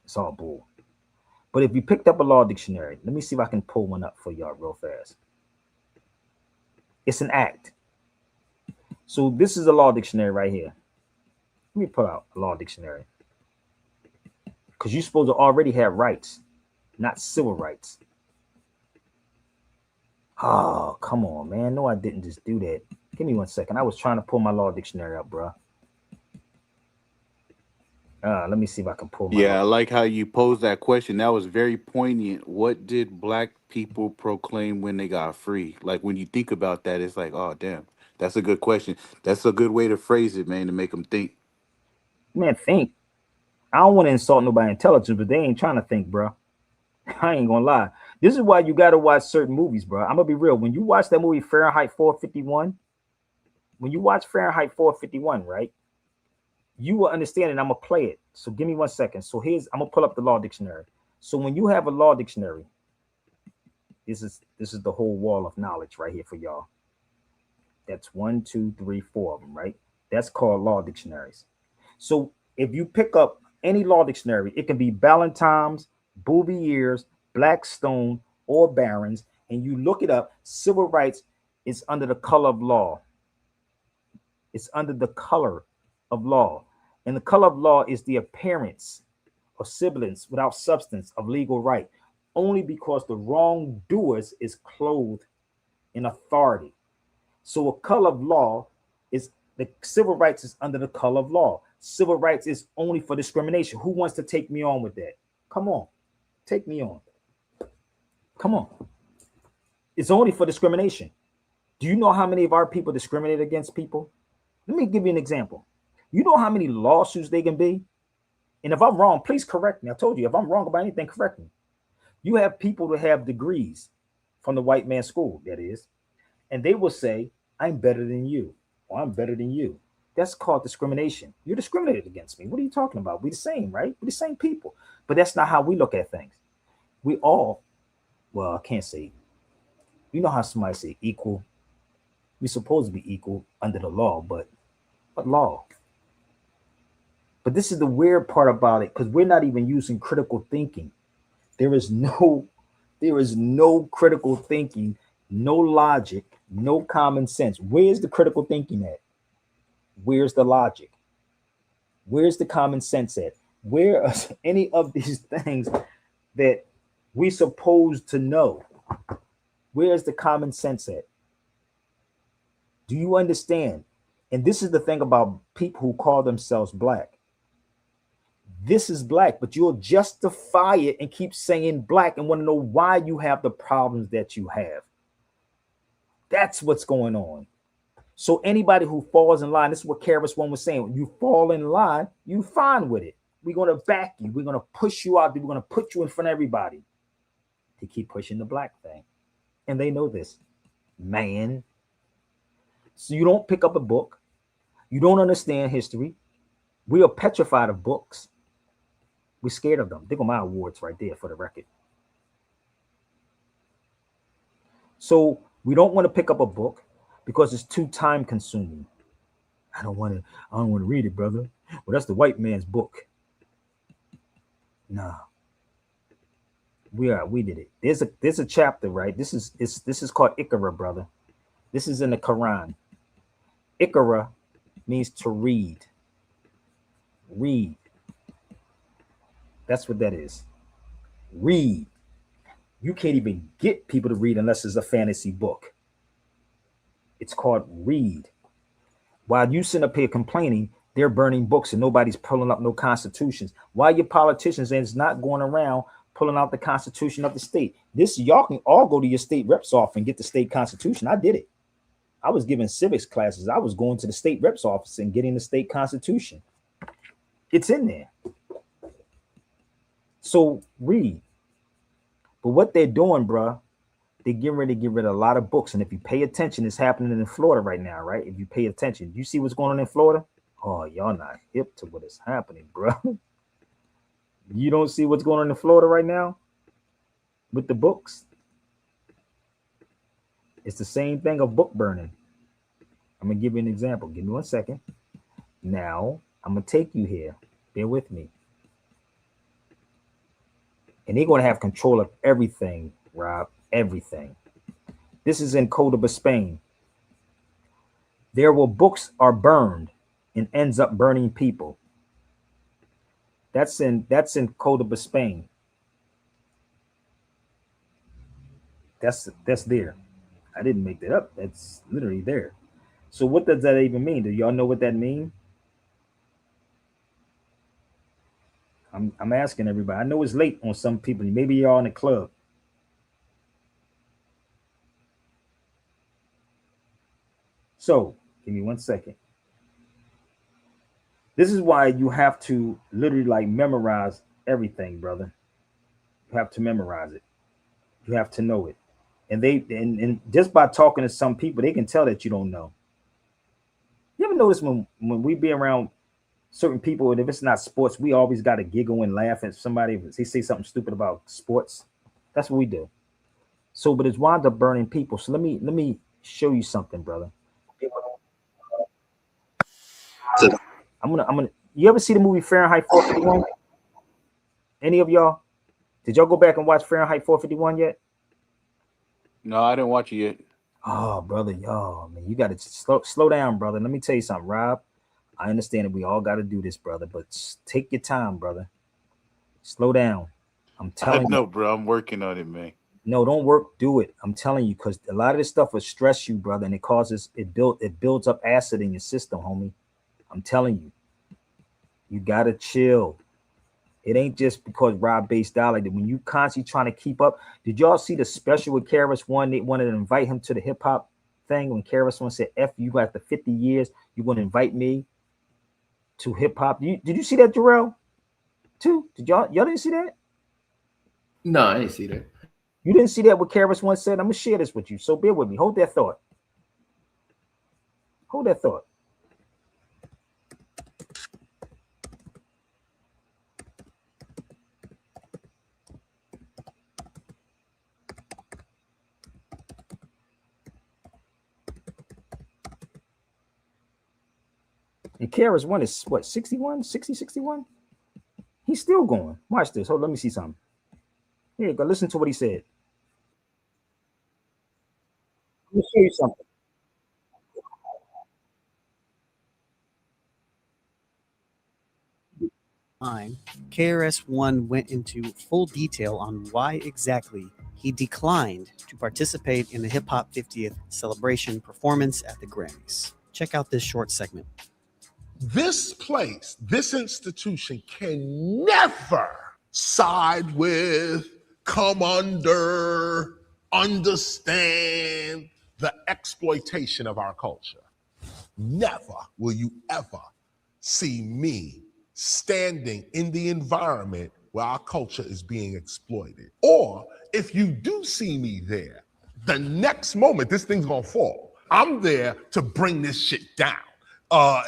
It's all bull. But if you picked up a law dictionary, let me see if I can pull one up for y'all real fast. It's an act. So this is a law dictionary right here. Let me pull out a law dictionary. Because you're supposed to already have rights, not civil rights. Oh, come on, man. No, I didn't just do that. Give me 1 second. I was trying to pull my law dictionary up, bro. Let me see if I can pull my Yeah, I law. like how you posed that question. That was very poignant. What did black people proclaim when they got free? Like when you think about that, it's like, oh damn, that's a good question. That's a good way to phrase it, man, to make them think. Man, think. I don't want to insult nobody's intelligence, but they ain't trying to think, bro. I ain't gonna lie. This is why you gotta watch certain movies, bro. I'm gonna be real. When you watch that movie Fahrenheit 451, when you watch Fahrenheit 451, right? You will understand it. I'm gonna play it. So give me 1 second. So I'm gonna pull up the law dictionary. So when you have a law dictionary, this is the whole wall of knowledge right here for y'all. That's 1, 2, 3, 4 of them, right? That's called law dictionaries. So if you pick up any law dictionary, it can be Ballantyne's, Bouvier's, Blackstone, or Barron's, and you look it up, civil rights is under the color of law. It's under the color of law. And the color of law is the appearance or semblance without substance of legal right, only because the wrongdoers is clothed in authority. So a color of law is the civil rights is under the color of law. Civil rights is only for discrimination. Who wants to take me on with that? Come on, take me on. Come on. It's only for discrimination. Do you know how many of our people discriminate against people? Let me give you an example. You know how many lawsuits they can be? And if I'm wrong, please correct me. I told you, if I'm wrong about anything, correct me. You have people that have degrees from the white man's school, that is, and they will say, I'm better than you, or I'm better than you. That's called discrimination. You're discriminated against me. What are you talking about? We're the same, right? We're the same people. But that's not how we look at things. We all, well, I can't say, you know how somebody say equal? We're supposed to be equal under the law, but what law? But this is the weird part about it, because we're not even using critical thinking. There is no critical thinking, no logic, no common sense. Where's the critical thinking at? Where's the logic? Where's the common sense at? Where are any of these things that we supposed to know? Where's the common sense at? Do you understand? And this is the thing about people who call themselves black. This is black, but you'll justify it and keep saying black and want to know why you have the problems that you have. That's what's going on. So anybody who falls in line, this is what Karis One was saying. When you fall in line, you fine with it. We're going to back you. We're going to push you out. We're going to put you in front of everybody. They keep pushing the black thing. And they know this, man. So you don't pick up a book. You don't understand history. We are petrified of books. We're scared of them. Think of my awards right there for the record. So we don't want to pick up a book because it's too time consuming. I don't want to read it, brother. Well, that's the white man's book. Nah. We did it. There's a chapter, right? This is called Ikra, brother. This is in the Quran. Ikra means to read. Read. That's what that is. Read. You can't even get people to read unless it's a fantasy book. It's called read. While you sit up here complaining, they're burning books and nobody's pulling up no constitutions. Why your politicians is not going around pulling out the constitution of the state? This, y'all can all go to your state reps office and get the state constitution. I did it. I was giving civics classes. I was going to the state reps office and getting the state constitution. It's in there. So read. But what they're doing, bruh, they're getting ready to get rid of a lot of books. And if you pay attention, it's happening in Florida right now, right? If you pay attention, you see what's going on in Florida? Oh, y'all not hip to what is happening, bro. You don't see what's going on in Florida right now with the books? It's the same thing of book burning. I'm going to give you an example. Give me 1 second. Now, I'm going to take you here. Bear with me. and they're going to have control of everything, Rob, everything. This is in Cordoba, Spain. There where books are burned and ends up burning people. That's in Cordoba, Spain. That's there. I didn't make that up. That's literally there. So what does that even mean? Do y'all know what that means? I'm asking everybody. I know it's late on some people. Maybe y'all in the club. So give me 1 second. This is why you have to literally like memorize everything, brother. You have to memorize it. You have to know it. And just by talking to some people, they can tell that you don't know. You ever notice when we be around certain people, and if it's not sports, we always got to giggle and laugh at somebody if they say something stupid about sports. That's what we do. So, but it's wound up burning people. So let me show you something, brother. I'm gonna. You ever see the movie Fahrenheit 451? Any of y'all? Did y'all go back and watch Fahrenheit 451 yet? No, I didn't watch it yet. Oh, brother, y'all, man, you got to slow down, brother. Let me tell you something, Rob. I understand that we all got to do this, brother, but take your time, brother. Slow down. I'm I telling know, you. bro. I'm working on it, man. No, don't work. Do it. I'm telling you, because a lot of this stuff will stress you, brother, and it builds up acid in your system, homie. I'm telling you, you gotta chill. It ain't just because Rob based dollar that when you constantly trying to keep up. Did y'all see the special with Karis One? They wanted to invite him to the hip hop thing when Karis One said, "F you got the 50 years, you want to invite me to hip hop." Did you see that, Jarrell? Too? Did y'all didn't see that? No, I ain't see that. You didn't see that what Karis One said? I'm gonna share this with you. So bear with me. Hold that thought. Hold that thought. And Karis One is what, 61, 60, 61? He's still going. Watch this. Hold, let me see something. Here you go. Listen to what he said. Let me show you something. Time, KRS-One went into full detail on why exactly he declined to participate in the Hip Hop 50th celebration performance at the Grammys. Check out this short segment. This place, this institution can never side with, come under, understand the exploitation of our culture. Never will you ever see me standing in the environment where our culture is being exploited. Or if you do see me there, the next moment this thing's gonna fall. I'm there to bring this shit down.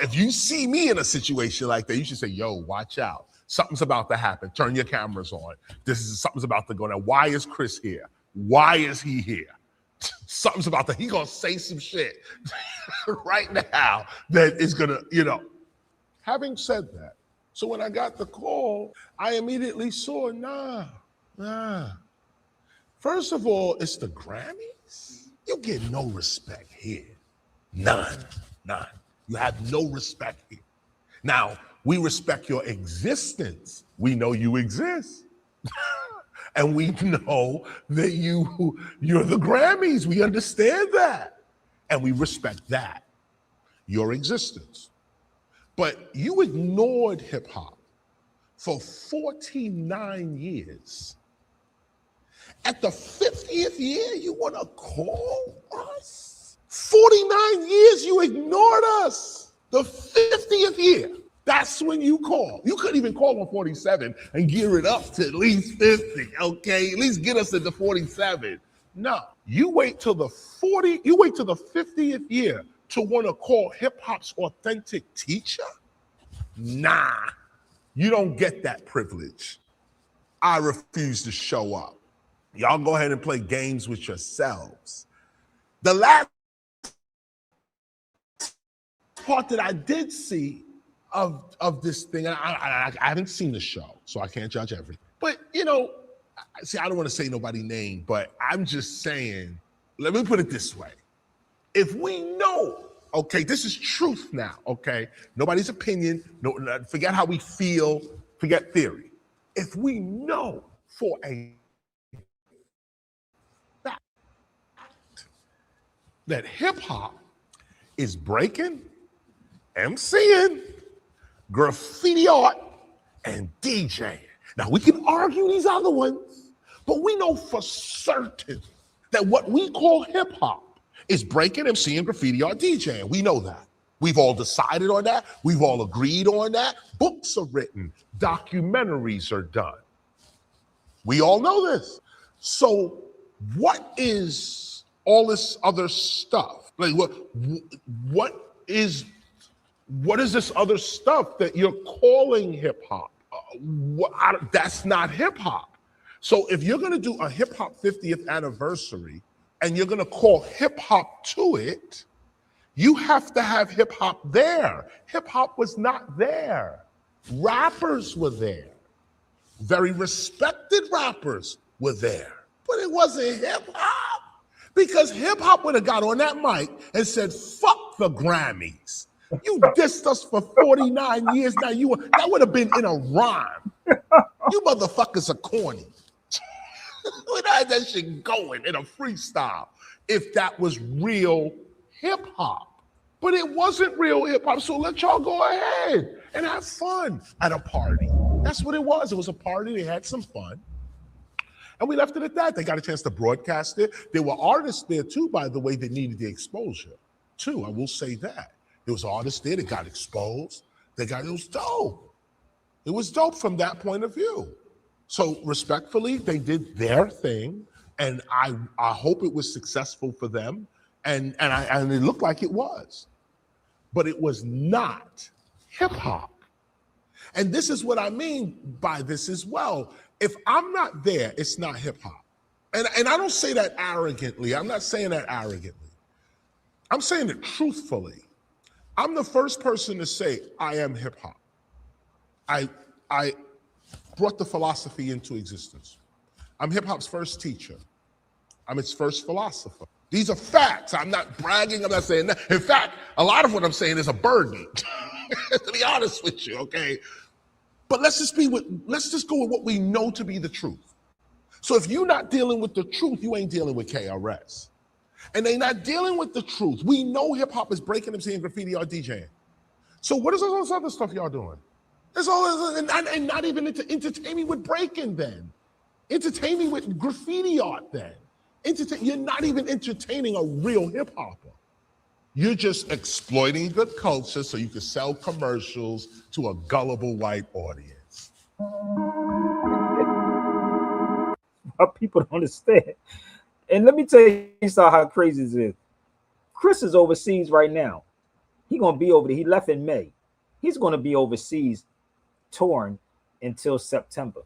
If you see me in a situation like that, you should say, yo, watch out. Something's about to happen. Turn your cameras on. Something's about to go down. Why is Chris here? Why is he here? Something's about to, he gonna say some shit right now that is gonna, Having said that, so when I got the call, I immediately saw, nah. First of all, it's the Grammys. You get no respect here. None. You have no respect here. Now, we respect your existence. We know you exist. And we know that you're the Grammys. We understand that. And we respect that, your existence. But you ignored hip hop for 49 years. At the 50th year, you want to call us? 49 years you ignored us. The 50th year, that's when you call. You couldn't even call on 47 and gear it up to at least 50, okay? At least get us into 47. No, you wait till the 50th year to want to call hip hop's authentic teacher? Nah, you don't get that privilege. I refuse to show up. Y'all go ahead and play games with yourselves. The last part that I did see of this thing, I haven't seen the show, so I can't judge everything. But, see, I don't want to say nobody's name, but I'm just saying, let me put it this way. If we know, okay, this is truth now, okay? Nobody's opinion, no, forget how we feel, forget theory. If we know for a fact that hip hop is breaking, MCing, graffiti art, and DJing. Now we can argue these other ones, but we know for certain that what we call hip hop is breaking, MCing, graffiti art, DJing. We know that. We've all decided on that. We've all agreed on that. Books are written, documentaries are done. We all know this. So what is all this other stuff? Like what is this other stuff that you're calling hip hop? That's not hip hop. So if you're gonna do a hip hop 50th anniversary and you're gonna call hip hop to it, you have to have hip hop there. Hip hop was not there. Rappers were there. Very respected rappers were there, but it wasn't hip hop, because hip hop would have got on that mic and said, fuck the Grammys. You dissed us for 49 years now. That would have been in a rhyme. You motherfuckers are corny. We'd have that shit going in a freestyle if that was real hip hop. But it wasn't real hip hop, so let y'all go ahead and have fun at a party. That's what it was. It was a party. They had some fun. And we left it at that. They got a chance to broadcast it. There were artists there too, by the way, that needed the exposure too. I will say that. There was artists there that got exposed. It was dope. It was dope from that point of view. So respectfully, they did their thing, and I hope it was successful for them, and it looked like it was. But it was not hip hop. And this is what I mean by this as well. If I'm not there, it's not hip hop. And I don't say that arrogantly. I'm not saying that arrogantly. I'm saying it truthfully. I'm the first person to say I am hip hop. I brought the philosophy into existence. I'm hip hop's first teacher. I'm its first philosopher. These are facts. I'm not bragging. I'm not saying that. In fact, a lot of what I'm saying is a burden, to be honest with you, okay? But let's just go with what we know to be the truth. So if you're not dealing with the truth, you ain't dealing with KRS. And they're not dealing with the truth. We know hip hop is breaking, MCing, graffiti art, DJing. So what is all this other stuff y'all doing? There's all this, and not even entertain me with breaking then. Entertain me with graffiti art then. You're not even entertaining a real hip hopper. You're just exploiting good culture so you can sell commercials to a gullible white audience. People don't understand. And let me tell you how crazy this is. Chris is overseas right now. He's going to be over there. He left in May. He's going to be overseas touring until September.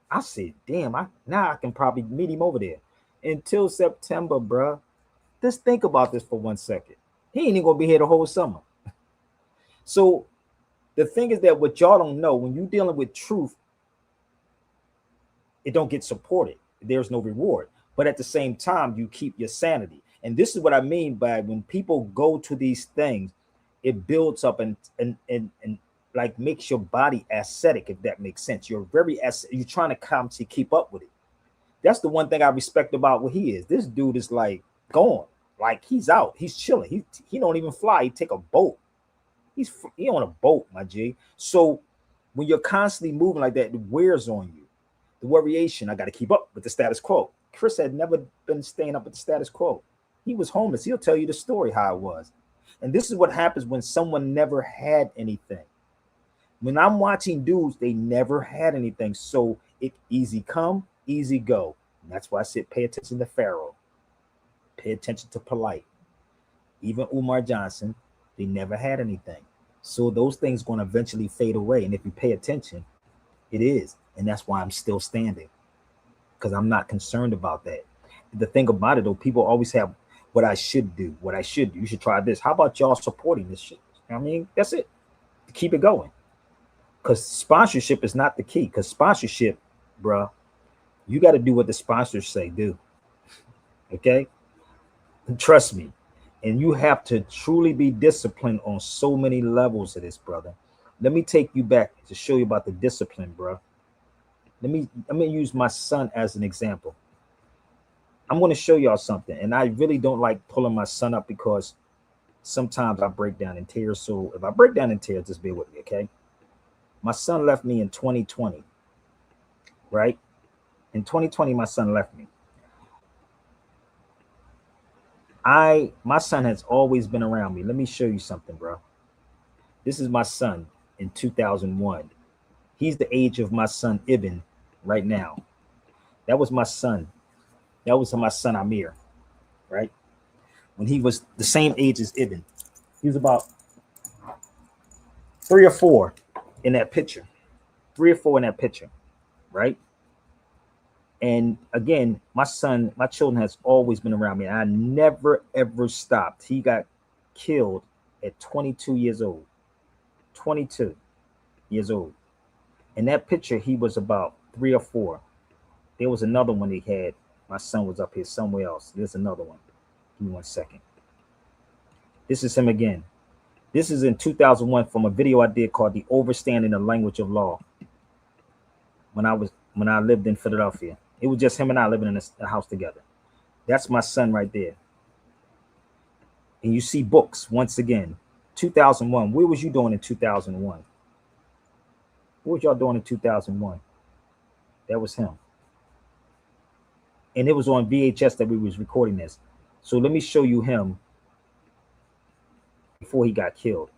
I said, damn, now I can probably meet him over there. Until September, bruh. Just think about this for 1 second. He ain't even going to be here the whole summer. So the thing is that what y'all don't know, when you're dealing with truth, it don't get supported. There's no reward. But at the same time, you keep your sanity. And this is what I mean by when people go to these things, it builds up and like makes your body ascetic, if that makes sense. You're trying to constantly keep up with it. That's the one thing I respect about what he is. This dude is like gone, like he's out, he's chilling. He don't even fly. He take a boat. He on a boat, my G. So when you're constantly moving like that, it wears on you. The variation, I got to keep up with the status quo. Chris had never been staying up with the status quo. He was homeless. He'll tell you the story how it was. And this is what happens when someone never had anything. When I'm watching dudes, they never had anything. So it easy come, easy go. And that's why I said pay attention to Pharaoh. Pay attention to Polite. Even Umar Johnson, they never had anything. So those things going to eventually fade away. And if you pay attention, it is. And that's why I'm still standing, because I'm not concerned about that. The thing about it, though, people always have what I should do, You should try this. How about y'all supporting this shit? I mean, that's it. Keep it going. Because sponsorship is not the key. Because sponsorship, bruh, you got to do what the sponsors say do. Okay? Trust me. And you have to truly be disciplined on so many levels of this, brother. Let me take you back to show you about the discipline, bruh. Let me use my son as an example. I'm going to show y'all something. And I really don't like pulling my son up because sometimes I break down in tears. So if I break down in tears, just bear with me, okay? My son left me in 2020, right? In 2020, my son left me. My son has always been around me. Let me show you something, bro. This is my son in 2001. He's the age of my son Ibn right now. That was my son. That was my son Amir, right? When he was the same age as Ibn. He was about 3 or 4 in that picture. 3 or 4 in that picture, right? And again, my children has always been around me. And I never, ever stopped. He got killed at 22 years old. 22 years old. In that picture, he was about 3 or 4. There was another one he had. My son was up here somewhere else. There's another one. Give me 1 second. This is him again. This is in 2001 from a video I did called The Overstanding the Language of Law. When I lived in Philadelphia. It was just him and I living in a house together. That's my son right there. And you see books once again. 2001. Where was you doing in 2001? What was y'all doing in 2001? That was him. And it was on VHS that we was recording this. So let me show you him before he got killed.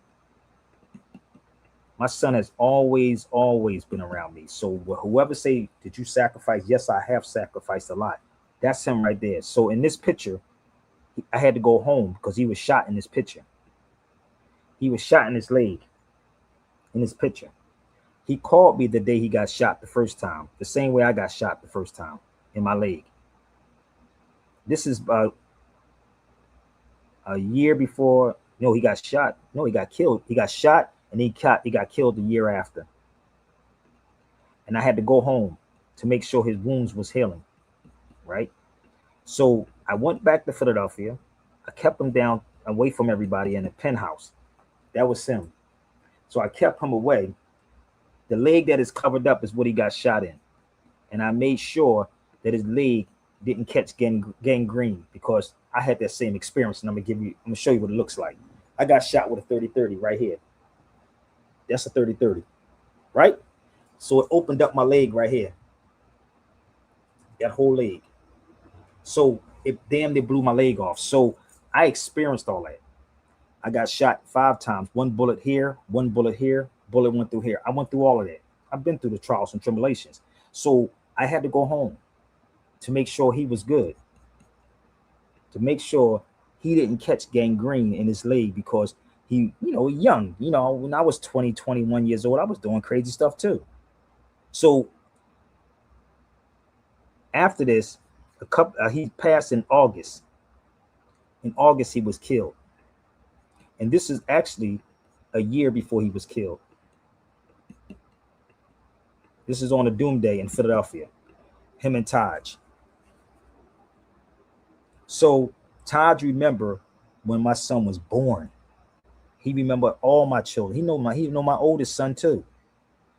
My son has always been around me. So whoever say, did you sacrifice? Yes, I have sacrificed a lot. That's him right there. So in this picture, I had to go home because he was shot in this picture. He was shot in his leg in this picture. He called me the day he got shot the first time, the same way I got shot the first time in my leg. This is about a year before. No, he got shot. No, he got killed. He got shot. And he got killed the year after. And I had to go home to make sure his wounds was healing, right? So I went back to Philadelphia. I kept him down away from everybody in a penthouse. That was him. So I kept him away. The leg that is covered up is what he got shot in. And I made sure that his leg didn't catch gangrene because I had that same experience. And I'm gonna show you what it looks like. I got shot with a 30-30 right here. That's a 30-30, right? So it opened up my leg right here. That whole leg. So it damn near blew my leg off. So I experienced all that. I got shot 5 times. 1 bullet here, 1 bullet here, bullet went through here. I went through all of that. I've been through the trials and tribulations. So I had to go home to make sure he was good. To make sure he didn't catch gangrene in his leg because he, young, when I was 20, 21 years old, I was doing crazy stuff too. So after this, he passed in August. In August, he was killed. And this is actually a year before he was killed. This is on a doomsday in Philadelphia. Him and Taj. So Taj remember when my son was born. He remembered all my children. He know my oldest son too.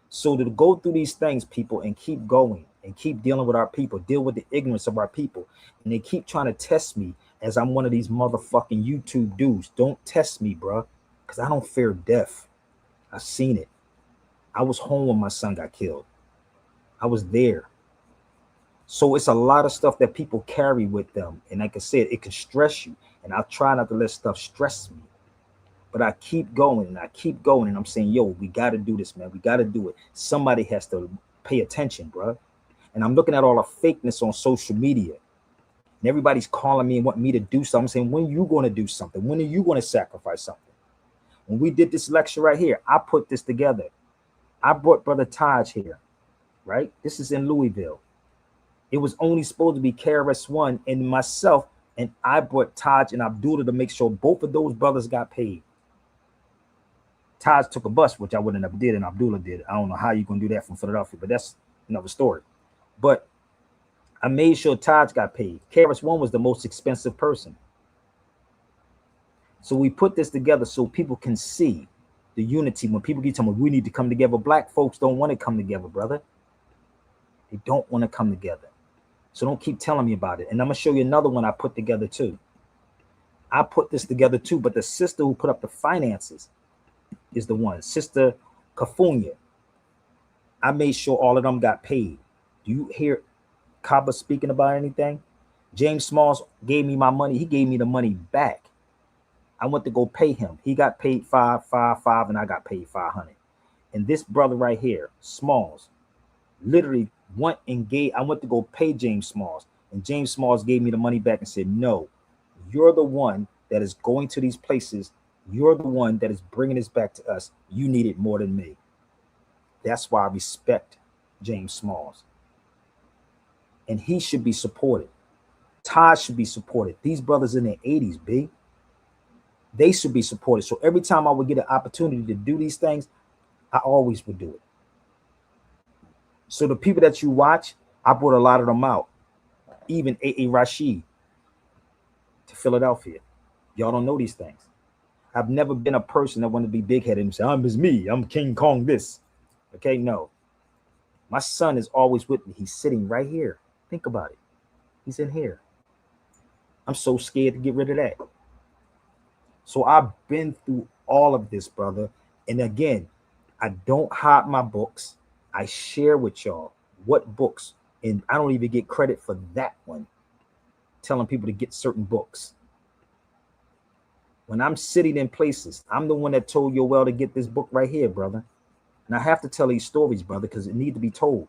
So to go through these things, people, and keep going and keep dealing with our people, deal with the ignorance of our people. And they keep trying to test me as I'm one of these motherfucking YouTube dudes. Don't test me, bro, because I don't fear death. I've seen it. I was home when my son got killed. I was there. So it's a lot of stuff that people carry with them. And like I said, it can stress you. And I try not to let stuff stress me. But I keep going and I keep going. And I'm saying, yo, we got to do this, man. We got to do it. Somebody has to pay attention, bro. And I'm looking at all the fakeness on social media. And everybody's calling me and wanting me to do something. I'm saying, when are you going to do something? When are you going to sacrifice something? When we did this lecture right here, I put this together. I brought Brother Taj here, right? This is in Louisville. It was only supposed to be KRS-One and myself. And I brought Taj and Abdullah to make sure both of those brothers got paid. Taj took a bus, which I wouldn't have did, and Abdullah did. I don't know how you gonna do that from Philadelphia, but that's another story. But I made sure Taj got paid. KRS-One was the most expensive person. So we put this together so people can see the unity. When people keep telling me we need to come together, black folks don't want to come together, brother. They don't want to come together. So don't keep telling me about it. And I'm gonna show you another one I put together too. I put this together too, but the sister who put up the finances is the one, Sister Kafunya. I made sure all of them got paid. Do you hear Kaba speaking about anything? James Smalls gave me my money. He gave me the money back. I went to go pay him. He got paid five, and I got paid 500. And this brother right here, Smalls, literally went and gave. I went to go pay James Smalls, and James Smalls gave me the money back and said, "No, you're the one that is going to these places. You're the one that is bringing this back to us. You need it more than me." That's why I respect James Smalls. And he should be supported. Taj should be supported. These brothers in their 80s, B, they should be supported. So every time I would get an opportunity to do these things, I always would do it. So the people that you watch, I brought a lot of them out. Even A.A. Rashid to Philadelphia. Y'all don't know these things. I've never been a person that wanted to be big-headed and say, I'm just me, I'm King Kong this. Okay, no. My son is always with me. He's sitting right here. Think about it. He's in here. I'm so scared to get rid of that. So I've been through all of this, brother. And again, I don't hide my books. I share with y'all what books, and I don't even get credit for that one, telling people to get certain books. When I'm sitting in places, I'm the one that told Yoel to get this book right here, brother. And I have to tell these stories, brother, because it needs to be told.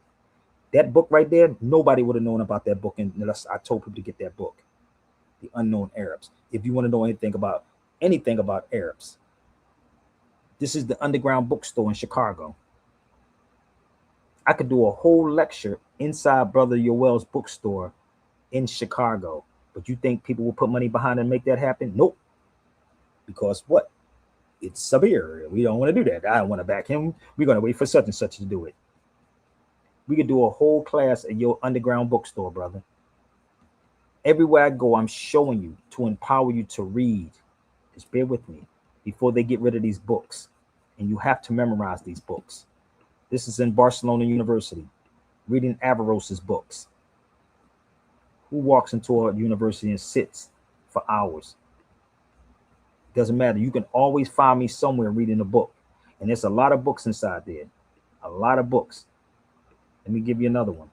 That book right there, nobody would have known about that book unless I told people to get that book, The Unknown Arabs. If you want to know anything about Arabs, this is the underground bookstore in Chicago. I could do a whole lecture inside Brother Yoel's bookstore in Chicago. But you think people will put money behind it and make that happen? Nope. Because what? It's Sabir. We don't want to do that. I don't want to back him. We're going to wait for such and such to do it. We could do a whole class at your underground bookstore, brother. Everywhere I go, I'm showing you to empower you to read. Just bear with me before they get rid of these books. And you have to memorize these books. This is in Barcelona University, reading Averroes's books. Who walks into a university and sits for hours? Doesn't matter. You can always find me somewhere reading a book. And there's a lot of books inside there. A lot of books. Let me give you another one.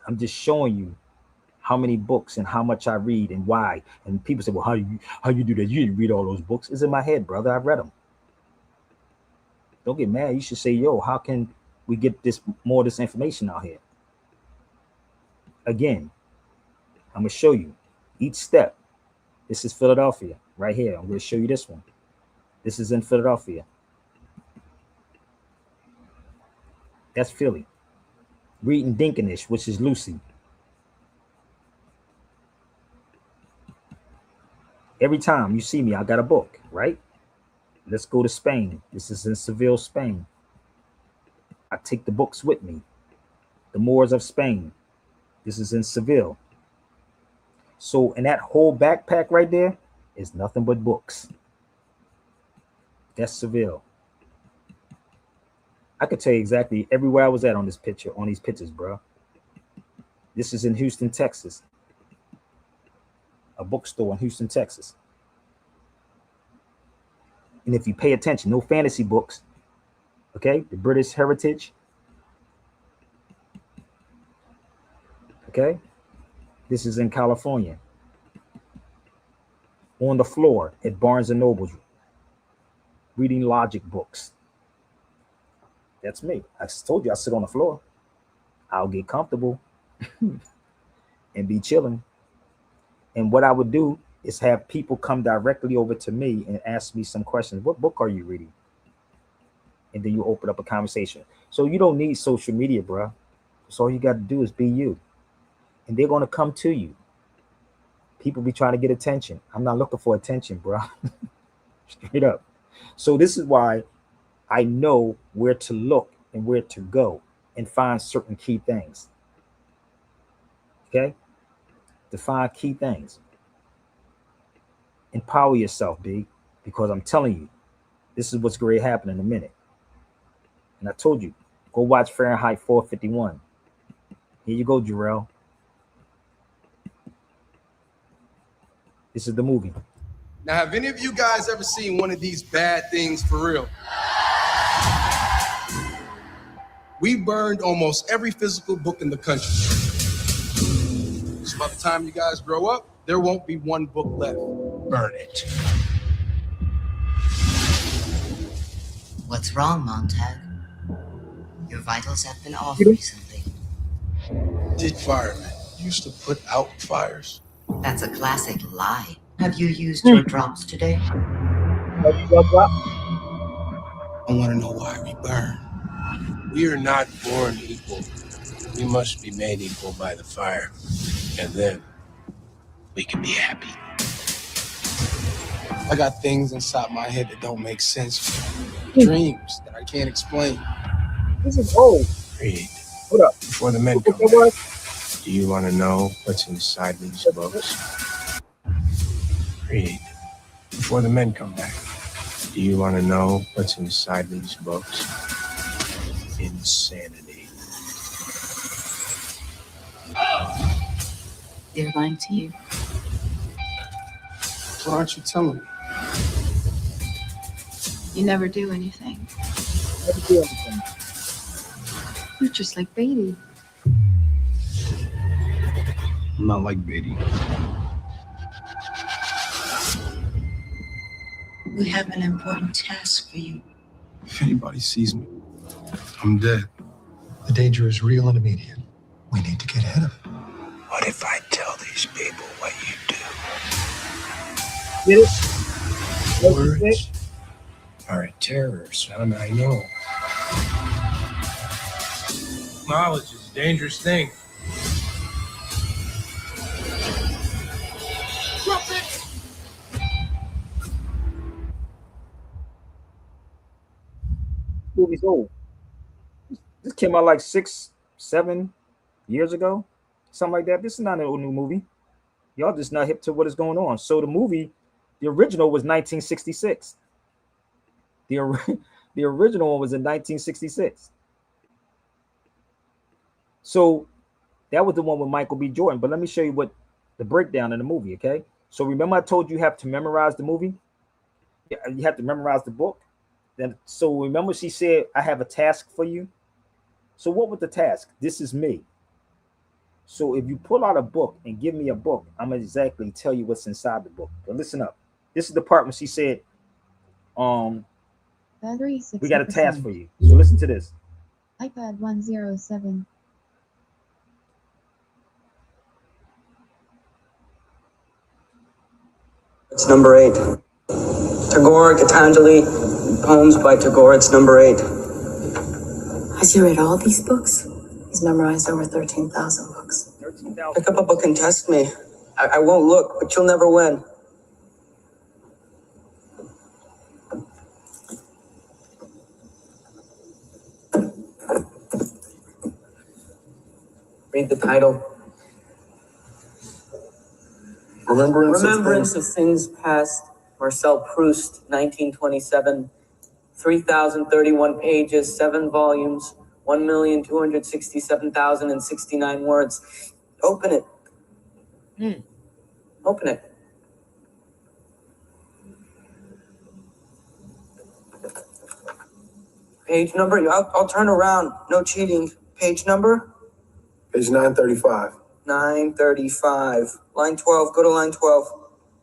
I'm just showing you how many books and how much I read and why. And people say, well, how you do that? You didn't read all those books. It's in my head, brother. I've read them. Don't get mad. You should say, yo, how can we get more of this information out here? Again, I'm going to show you each step. This is Philadelphia right here. I'm going to show you this one. This is in Philadelphia. That's Philly. Reading Dinkinish, which is Lucy. Every time you see me, I got a book, right? Let's go to Spain. This is in Seville, Spain. I take the books with me. The Moors of Spain. This is in Seville. So in that whole backpack right there is nothing but books. That's Seville. I could tell you exactly everywhere I was at on this picture, on these pictures, bro. This is in Houston, Texas. A bookstore in Houston, Texas. And if you pay attention, no fantasy books. Okay, the British Heritage. Okay, this is in California. On the floor at Barnes and Noble's, reading logic books. That's me. I told you I sit on the floor. I'll get comfortable and be chilling. And what I would do is have people come directly over to me and ask me some questions. What book are you reading? And then you open up a conversation. So you don't need social media, bro. So all you got to do is be you. And they're going to come to you. People be trying to get attention. I'm not looking for attention, bro. Straight up. So this is why I know where to look and where to go and find certain key things. Okay? To find key things. Empower yourself, B, because I'm telling you, this is what's going to happen in a minute. And I told you, go watch Fahrenheit 451. Here you go, Jarrell. This is the movie. Now, have any of you guys ever seen one of these bad things for real? We burned almost every physical book in the country. So by the time you guys grow up, there won't be one book left. Burn it. What's wrong, Montag? Your vitals have been off recently. Did firemen used to put out fires? That's a classic lie. Have you used your drops today? I want to know why we burn. We are not born equal. We must be made equal by the fire. And then we can be happy. I got things inside my head that don't make sense. Dreams that I can't explain. This is old. Read. Hold up. Before the men come back, do you want to know what's inside these books? Read. Before the men come back, do you want to know what's inside these books? Insanity. They're lying to you. Why aren't you telling me? You never do anything. Never do anything. You're just like Beatty. I'm not like Beatty. We have an important task for you. If anybody sees me, I'm dead. The danger is real and immediate. We need to get ahead of it. What if I tell these people what you do? Get it? Words are a terror, son, I know. Knowledge is a dangerous thing. Movie's old. This came out like 6-7 years ago, something like that. This is not a new movie. Y'all just not hip to what is going on. So the movie, the original was 1966. The original one was in 1966. So that was the one with Michael B. Jordan. But let me show you what the breakdown in the movie, okay? So remember I told you have to memorize the movie? You have to memorize the book. Then so remember she said, I have a task for you. So what was the task? This is me. So if you pull out a book and give me a book, I'm gonna exactly tell you what's inside the book. But listen up. This is the part when she said, Battery 60%. we got a task for you. So listen to this. iPad 107. It's number 8. Tagore, Gitanjali, poems by Tagore, it's number 8. Has he read all these books? He's memorized over 13,000 books. 13,000. Pick up a book and test me. I won't look, but you'll never win. Read the title. Remembrance of Things Past. Marcel Proust, 1927. 3,031 pages, 7 volumes, 1,267,069 words. Open it. Open it. Page number? I'll turn around. No cheating. Page number? Page 935. 935. Line 12. Go to line 12.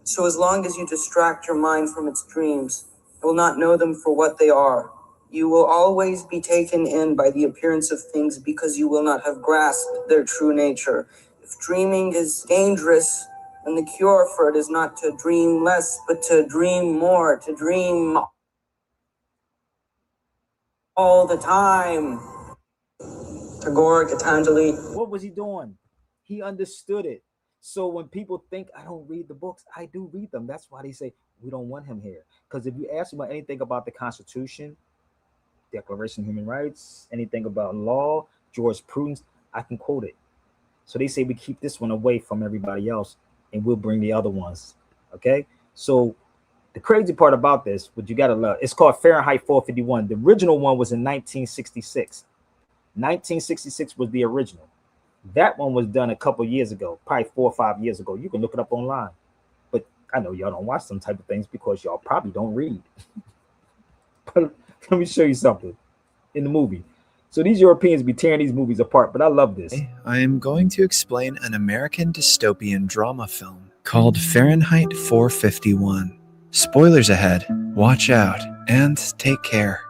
So as long as you distract your mind from its dreams, you will not know them for what they are. You will always be taken in by the appearance of things because you will not have grasped their true nature. If dreaming is dangerous, then the cure for it is not to dream less, but to dream more, to dream all the time. Tagore, Gitanjali. What was he doing? He understood it. So when people think I don't read the books, I do read them. That's why they say, We don't want him here. Because if you ask him about anything about the Constitution, Declaration of Human Rights, anything about law, jurisprudence, I can quote it. So they say we keep this one away from everybody else and we'll bring the other ones. Okay. So the crazy part about this, what you gotta love, it's called Fahrenheit 451. The original one was in 1966. 1966 was the original. That one was done a couple years ago, probably 4 or 5 years ago. You can look it up online. But I know y'all don't watch some type of things because y'all probably don't read. But let me show you something in the movie. So these Europeans be tearing these movies apart, but I love this. I am going to explain an American dystopian drama film called Fahrenheit 451. Spoilers ahead, watch out, and take care.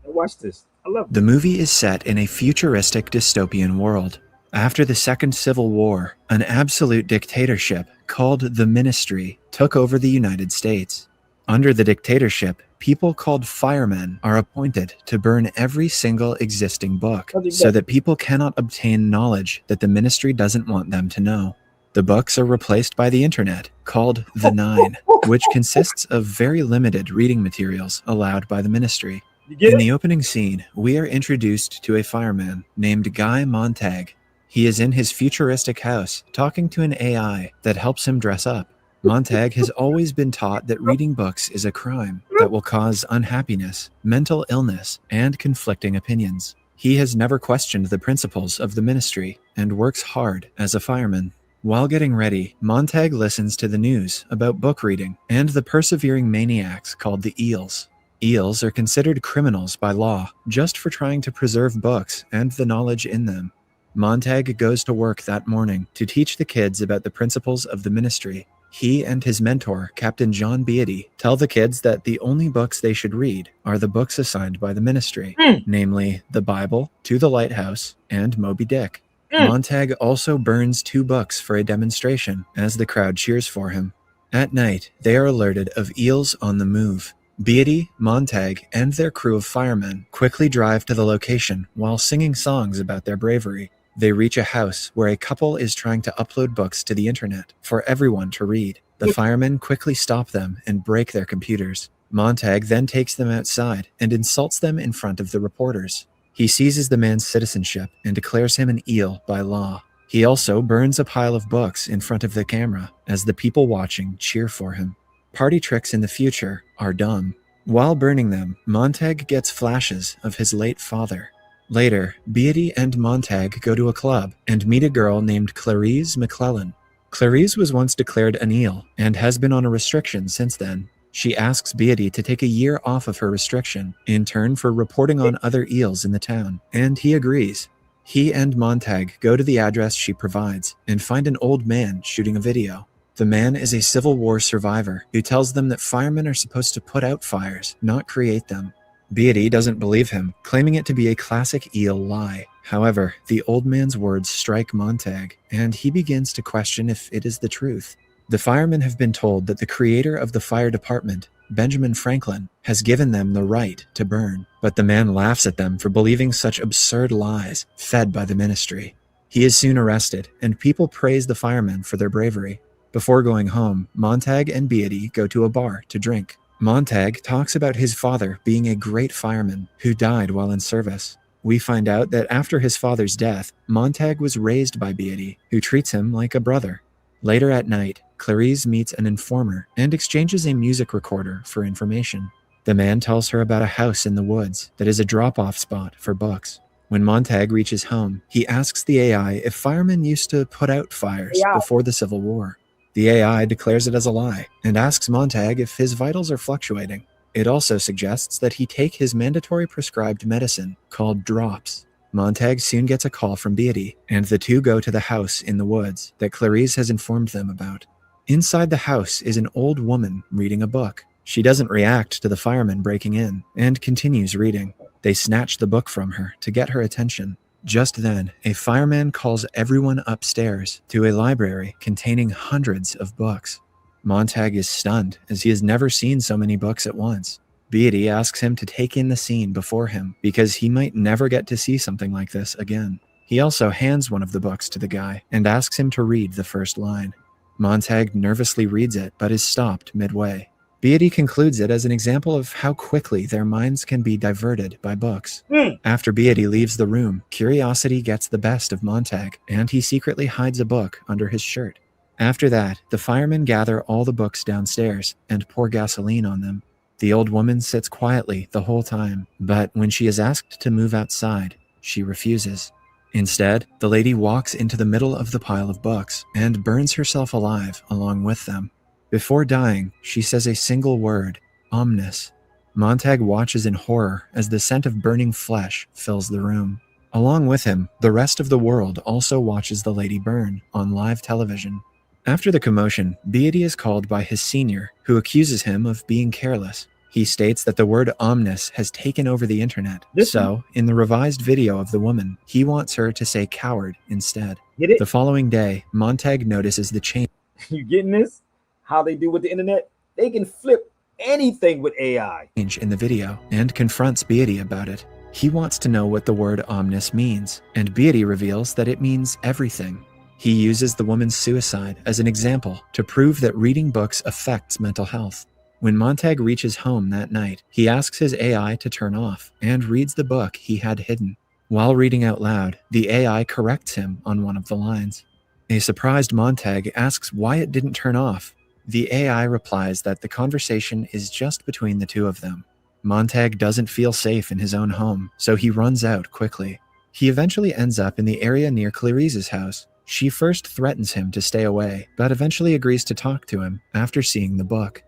Watch this. I love The movie is set in a futuristic dystopian world. After the Second Civil War, an absolute dictatorship called the Ministry took over the United States. Under the dictatorship, people called firemen are appointed to burn every single existing book so that people cannot obtain knowledge that the Ministry doesn't want them to know. The books are replaced by the internet, called The Nine, which consists of very limited reading materials allowed by the Ministry. In the opening scene, we are introduced to a fireman named Guy Montag. He is in his futuristic house talking to an AI that helps him dress up. Montag has always been taught that reading books is a crime that will cause unhappiness, mental illness, and conflicting opinions. He has never questioned the principles of the Ministry and works hard as a fireman. While getting ready, Montag listens to the news about book reading and the persevering maniacs called the Eels. Eels are considered criminals by law just for trying to preserve books and the knowledge in them. Montag goes to work that morning to teach the kids about the principles of the Ministry. He and his mentor, Captain John Beatty, tell the kids that the only books they should read are the books assigned by the Ministry, namely the Bible, To the Lighthouse, and Moby Dick. Montag also burns 2 books for a demonstration as the crowd cheers for him. At night, they are alerted of eels on the move. Beatty, Montag, and their crew of firemen quickly drive to the location while singing songs about their bravery. They reach a house where a couple is trying to upload books to the internet for everyone to read. The firemen quickly stop them and break their computers. Montag then takes them outside and insults them in front of the reporters. He seizes the man's citizenship and declares him an eel by law. He also burns a pile of books in front of the camera as the people watching cheer for him. Party tricks in the future are dumb. While burning them, Montag gets flashes of his late father. Later, Beatty and Montag go to a club and meet a girl named Clarice McClellan. Clarice was once declared an eel and has been on a restriction since then. She asks Beatty to take a year off of her restriction in turn for reporting on other eels in the town, and he agrees. He and Montag go to the address she provides and find an old man shooting a video. The man is a Civil War survivor who tells them that firemen are supposed to put out fires, not create them. Beatty doesn't believe him, claiming it to be a classic eel lie. However, the old man's words strike Montag, and he begins to question if it is the truth. The firemen have been told that the creator of the fire department, Benjamin Franklin, has given them the right to burn, but the man laughs at them for believing such absurd lies fed by the Ministry. He is soon arrested, and people praise the firemen for their bravery. Before going home, Montag and Beatty go to a bar to drink. Montag talks about his father being a great fireman who died while in service. We find out that after his father's death, Montag was raised by Beatty, who treats him like a brother. Later at night, Clarice meets an informer and exchanges a music recorder for information. The man tells her about a house in the woods that is a drop-off spot for books. When Montag reaches home, he asks the AI if firemen used to put out fires before the Civil War. The AI declares it as a lie and asks Montag if his vitals are fluctuating. It also suggests that he take his mandatory prescribed medicine called drops. Montag soon gets a call from Beatty, and the two go to the house in the woods that Clarice has informed them about. Inside the house is an old woman reading a book. She doesn't react to the firemen breaking in and continues reading. They snatch the book from her to get her attention. Just then, a fireman calls everyone upstairs to a library containing hundreds of books. Montag is stunned as he has never seen so many books at once. Beatty asks him to take in the scene before him because he might never get to see something like this again. He also hands one of the books to the guy and asks him to read the first line. Montag nervously reads it, but is stopped midway. Beatty concludes it as an example of how quickly their minds can be diverted by books. After Beatty leaves the room, curiosity gets the best of Montag, and he secretly hides a book under his shirt. After that, the firemen gather all the books downstairs and pour gasoline on them. The old woman sits quietly the whole time, but when she is asked to move outside, she refuses. Instead, the lady walks into the middle of the pile of books and burns herself alive along with them. Before dying, she says a single word, omnis. Montag watches in horror as the scent of burning flesh fills the room. Along with him, the rest of the world also watches the lady burn on live television. After the commotion, Beatty is called by his senior, who accuses him of being careless. He states that the word omnis has taken over the internet. So, in the revised video of the woman, he wants her to say coward instead. Get it? The following day, Montag notices the change. You getting this? How they do with the internet? They can flip anything with AI. In the video and confronts Beatty about it. He wants to know what the word omnis means, and Beatty reveals that it means everything. He uses the woman's suicide as an example to prove that reading books affects mental health. When Montag reaches home that night, he asks his AI to turn off and reads the book he had hidden. While reading out loud, the AI corrects him on one of the lines. A surprised Montag asks why it didn't turn off. The AI replies that the conversation is just between the two of them. Montag doesn't feel safe in his own home, so he runs out quickly. He eventually ends up in the area near Clarice's house. She first threatens him to stay away, but eventually agrees to talk to him after seeing the book.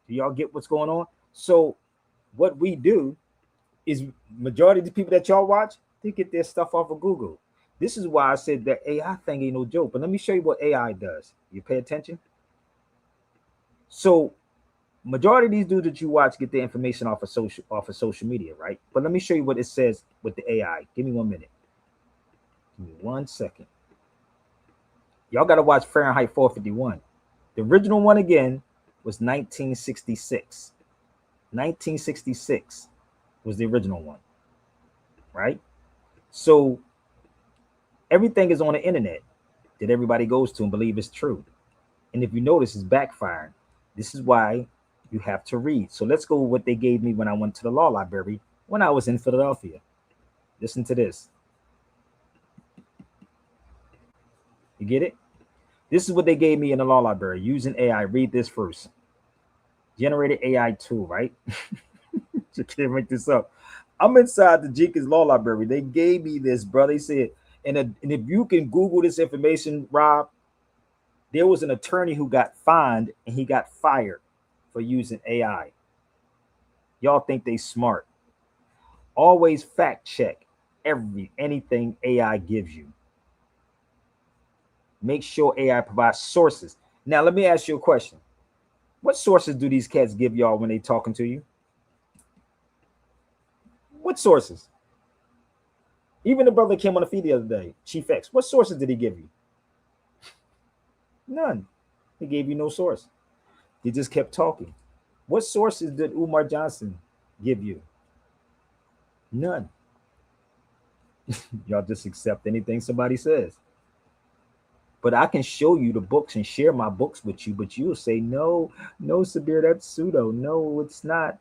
Do y'all get what's going on? So what we do is majority of the people that y'all watch, they get their stuff off of Google. This is why I said that AI thing ain't no joke. But let me show you what AI does. You pay attention? So majority of these dudes that you watch get their information off of social media, right? But let me show you what it says with the AI. Give me 1 minute. Give me 1 second. Y'all got to watch Fahrenheit 451. The original one again was 1966. 1966 was the original one, right? So everything is on the internet that everybody goes to and believe is true. And if you notice, it's backfiring. This is why you have to read. So let's go with what they gave me when I went to the law library when I was in Philadelphia. Listen to this. You get it? This is what they gave me in the law library using AI. Read this first. Generated AI tool, right? You can't make this up. I'm inside the Jenkins Law Library. They gave me this, bro. They said, and if you can Google this information, Rob, there was an attorney who got fined and he got fired for using AI. Y'all think they smart. Always fact check anything AI gives you. Make sure AI provides sources. Now, let me ask you a question. What sources do these cats give y'all when they talking to you? What sources? Even the brother came on the feed the other day, Chief X. What sources did he give you? None. He gave you no source. He just kept talking. What sources did Umar Johnson give you? None. Y'all just accept anything somebody says. But I can show you the books and share my books with you, but you'll say, no, Sabir, that's pseudo. No, it's not.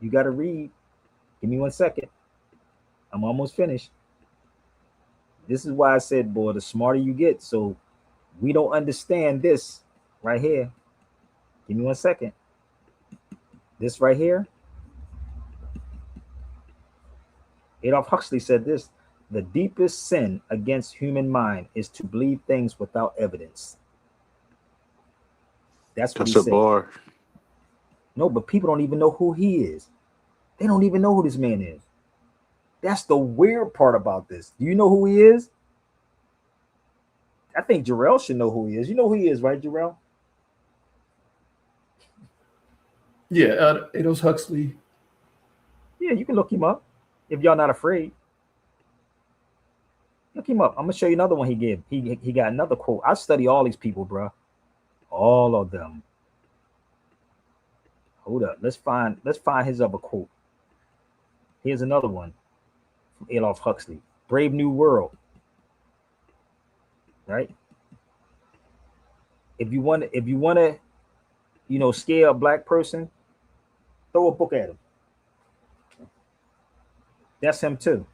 You got to read. Give me 1 second. I'm almost finished. This is why I said, boy, the smarter you get. So we don't understand this right here. Give me 1 second. This right here. Adolf Huxley said this: the deepest sin against human mind is to believe things without evidence. That's what he said. Bar. No, but people don't even know who he is. They don't even know who this man is. That's the weird part about this. Do you know who he is? I think Jarrell should know who he is. You know who he is, right, Jarrell? Yeah, Aldous Huxley. Yeah, you can look him up if y'all not afraid. Look him up. I'm gonna show you another one he gave. He got another quote. I study all these people, bro. All of them. Hold up. Let's find his other quote. Here's another one from Adolf Huxley. Brave New World. Right? If you want to, scare a black person, throw a book at him. That's him too.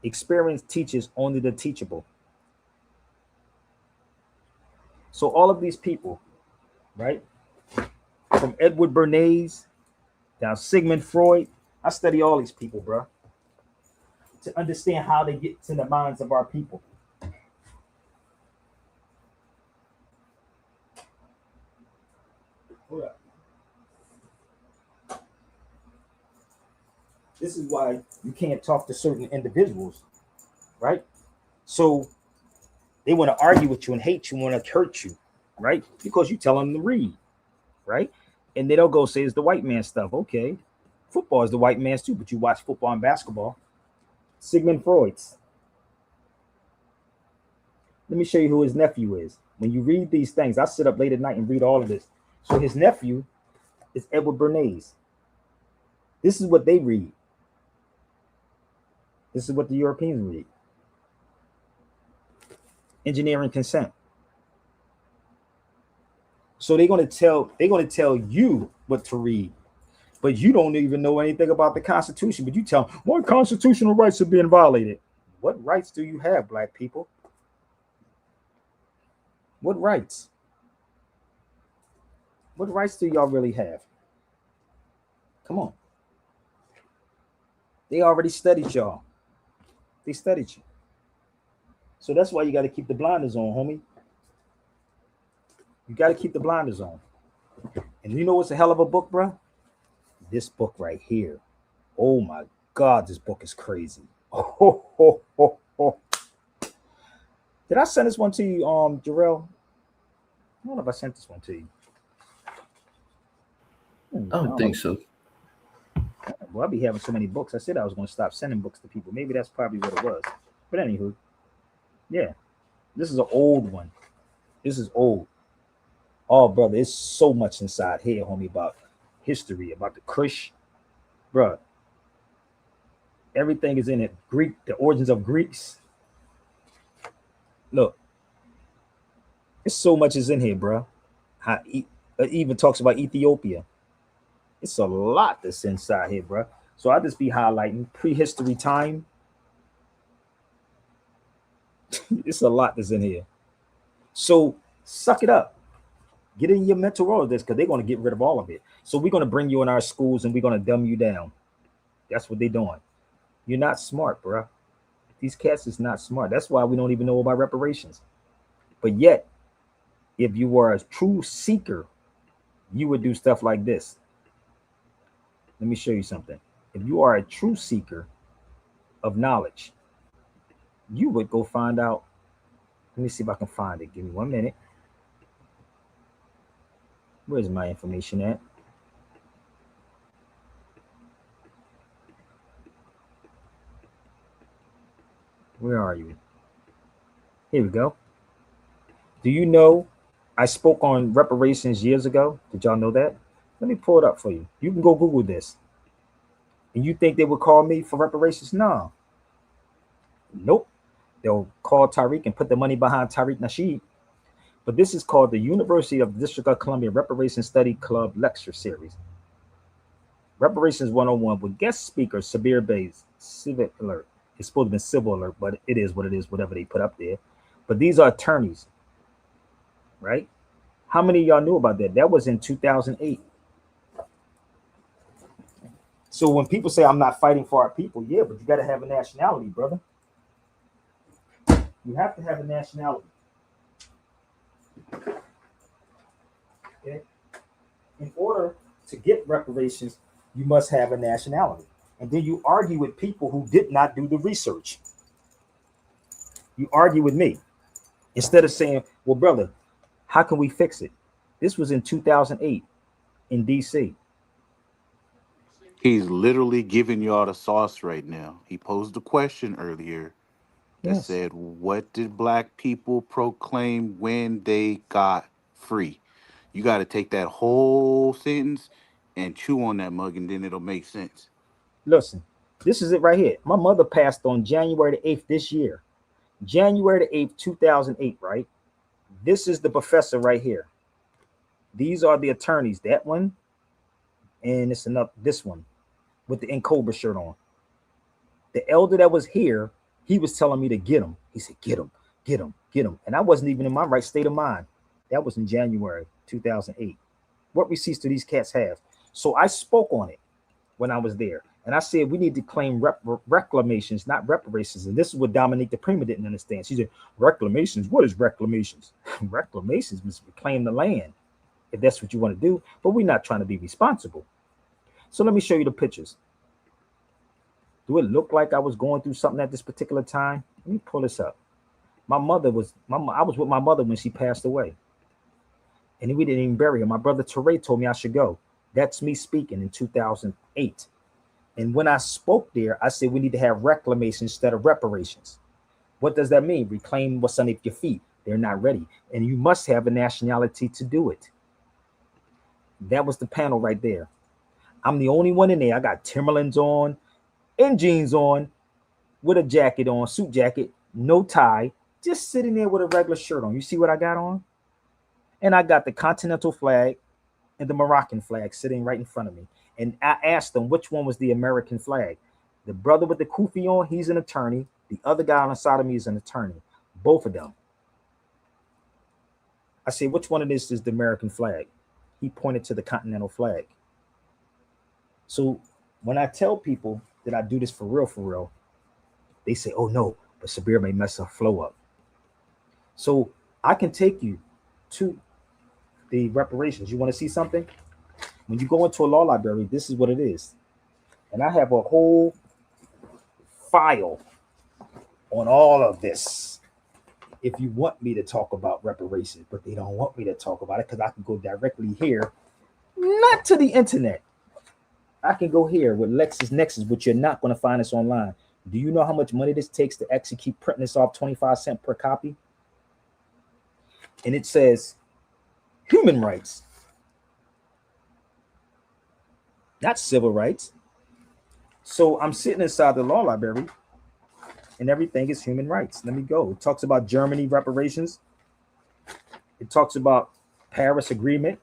Experience teaches only the teachable. So all of these people, right, from Edward Bernays down Sigmund Freud, I study all these people, bro, to understand how they get to the minds of our people. Hold up. This is why you can't talk to certain individuals, right? So they want to argue with you and hate you, want to hurt you, right? Because you tell them to read, right? And they don't go say it's the white man stuff. Okay, football is the white man's too, but you watch football and basketball. Sigmund Freud's. Let me show you who his nephew is. When you read these things, I sit up late at night and read all of this. So his nephew is Edward Bernays. This is what they read. This is what the Europeans read. Engineering consent. So they're going to tell you what to read, but you don't even know anything about the Constitution. But you tell them, what constitutional rights are being violated? What rights do you have, black people? What rights? What rights do y'all really have? Come on. They already studied y'all. They studied you. So that's why you got to keep the blinders on, homie. You got to keep the blinders on. And you know what's a hell of a book, bro? This book right here. Oh my God, this book is crazy. Oh, oh, oh, oh. Did I send this one to you, Jarrell? I don't know if I sent this one to you. I don't think so. Well, I'll be having so many books. I said I was going to stop sending books to people. Maybe that's probably what it was. But anywho, yeah, this is an old one. This is old. Oh, brother, it's so much inside here, homie, about history, about the Kush, bro. Everything is in it. Greek, the origins of Greeks. Look, it's so much is in here, bro. It even talks about Ethiopia. It's a lot that's inside here, bro. So I just be highlighting prehistory time. It's a lot that's in here. So suck it up. Get in your mental Rolodex because they're going to get rid of all of it. So we're going to bring you in our schools and we're going to dumb you down. That's what they're doing. You're not smart, bro. These cats is not smart. That's why we don't even know about reparations. But yet, if you were a true seeker, you would do stuff like this. Let me show you something. If you are a true seeker of knowledge, you would go find out. Let me see if I can find it. Give me 1 minute. Where's my information at? Where are you? Here we go. Do you know I spoke on reparations years ago? Did y'all know that? Let me pull it up for you. You can go Google this. And you think they would call me for reparations? No. Nope. They'll call Tariq and put the money behind Tariq Nasheed. But this is called the University of the District of Columbia Reparations Study Club Lecture Series. Reparations 101 with guest speaker Sabir Bey Civic Alert. It's supposed to be civil alert, but it is what it is, whatever they put up there. But these are attorneys, right? How many of y'all knew about that? That was in 2008. So when people say I'm not fighting for our people, yeah, but you got to have a nationality, brother. You have to have a nationality. Okay? In order to get reparations, you must have a nationality. And then you argue with people who did not do the research. You argue with me instead of saying, well, brother, how can we fix it? This was in 2008 in DC. He's literally giving y'all the sauce right now. He posed a question earlier that said, what did black people proclaim when they got free? You got to take that whole sentence and chew on that mug, and then it'll make sense. Listen, this is it right here. My mother passed on January the 8th this year. January the 8th, 2008, right? This is the professor right here. These are the attorneys. That one, and it's enough. This one with the Cobra shirt on. The elder that was here, he was telling me to get him. He said, "Get him, get him, get him." And I wasn't even in my right state of mind. That was in January 2008. What receipts do these cats have? So I spoke on it when I was there. And I said, we need to claim reclamations, not reparations. And this is what Dominique the Prima didn't understand. She said, reclamations? What is reclamations? Reclamations means reclaim the land, if that's what you want to do. But we're not trying to be responsible. So let me show you the pictures. Do it look like I was going through something at this particular time? Let me pull this up. I was with my mother when she passed away. And we didn't even bury her. My brother Teray told me I should go. That's me speaking in 2008. And when I spoke there, I said we need to have reclamation instead of reparations. What does that mean? Reclaim what's underneath your feet. They're not ready. And you must have a nationality to do it. That was the panel right there. I'm the only one in there. I got Timberlands on and jeans on with a jacket on, suit jacket, no tie, just sitting there with a regular shirt on. You see what I got on? And I got the continental flag and the Moroccan flag sitting right in front of me. And I asked them which one was the American flag. The brother with the kufi on, he's an attorney. The other guy on the side of me is an attorney. Both of them. I said, which one of this is the American flag? He pointed to the continental flag. So when I tell people that I do this for real, they say, oh no, but Sabir may mess her flow up. So I can take you to the reparations. You want to see something? When you go into a law library, this is what it is. And I have a whole file on all of this. If you want me to talk about reparations, but they don't want me to talk about it because I can go directly here, not to the internet. I can go here with LexisNexis, which you're not going to find this online. Do you know how much money this takes to actually keep printing this off 25 cents per copy? And it says human rights, not civil rights. So I'm sitting inside the law library and everything is human rights. Let me go. It talks about Germany reparations. It talks about Paris Agreement.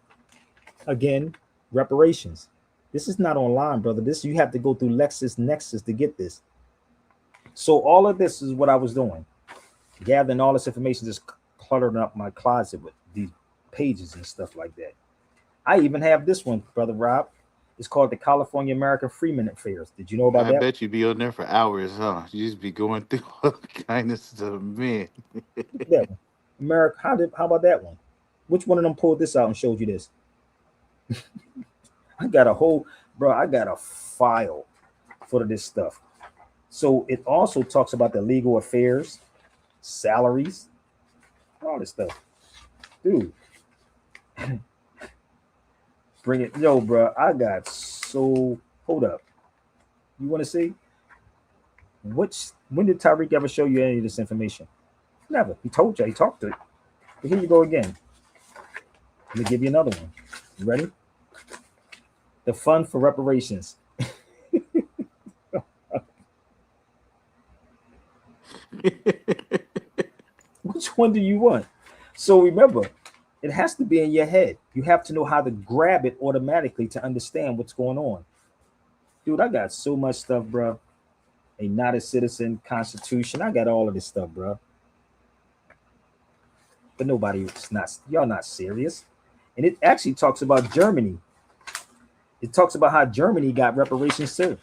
Again, reparations. This is not online, brother. This you have to go through LexisNexis to get this. So all of this is what I was doing. Gathering all this information, just cluttering up my closet with these pages and stuff like that. I even have this one, Brother Rob. It's called the California American Freeman Affairs. Did you know about I that? bet you be on there for hours, huh? You just be going through all kind of stuff, man. That one. America, how about that one? Which one of them pulled this out and showed you this? I got a file for this stuff. So it also talks about the legal affairs, salaries, all this stuff. Dude. Bring it. Yo, bro, I got so. Hold up. You want to see? When did Tyreek ever show you any of this information? Never. He told you. He talked to it. But here you go again. Let me give you another one. You ready? The Fund for Reparations. Which one do you want? So remember, it has to be in your head. You have to know how to grab it automatically to understand what's going on. Dude, I got so much stuff, bro. A not a citizen constitution. I got all of this stuff, bro. But y'all not serious. And it actually talks about Germany. It talks about how Germany got reparations too.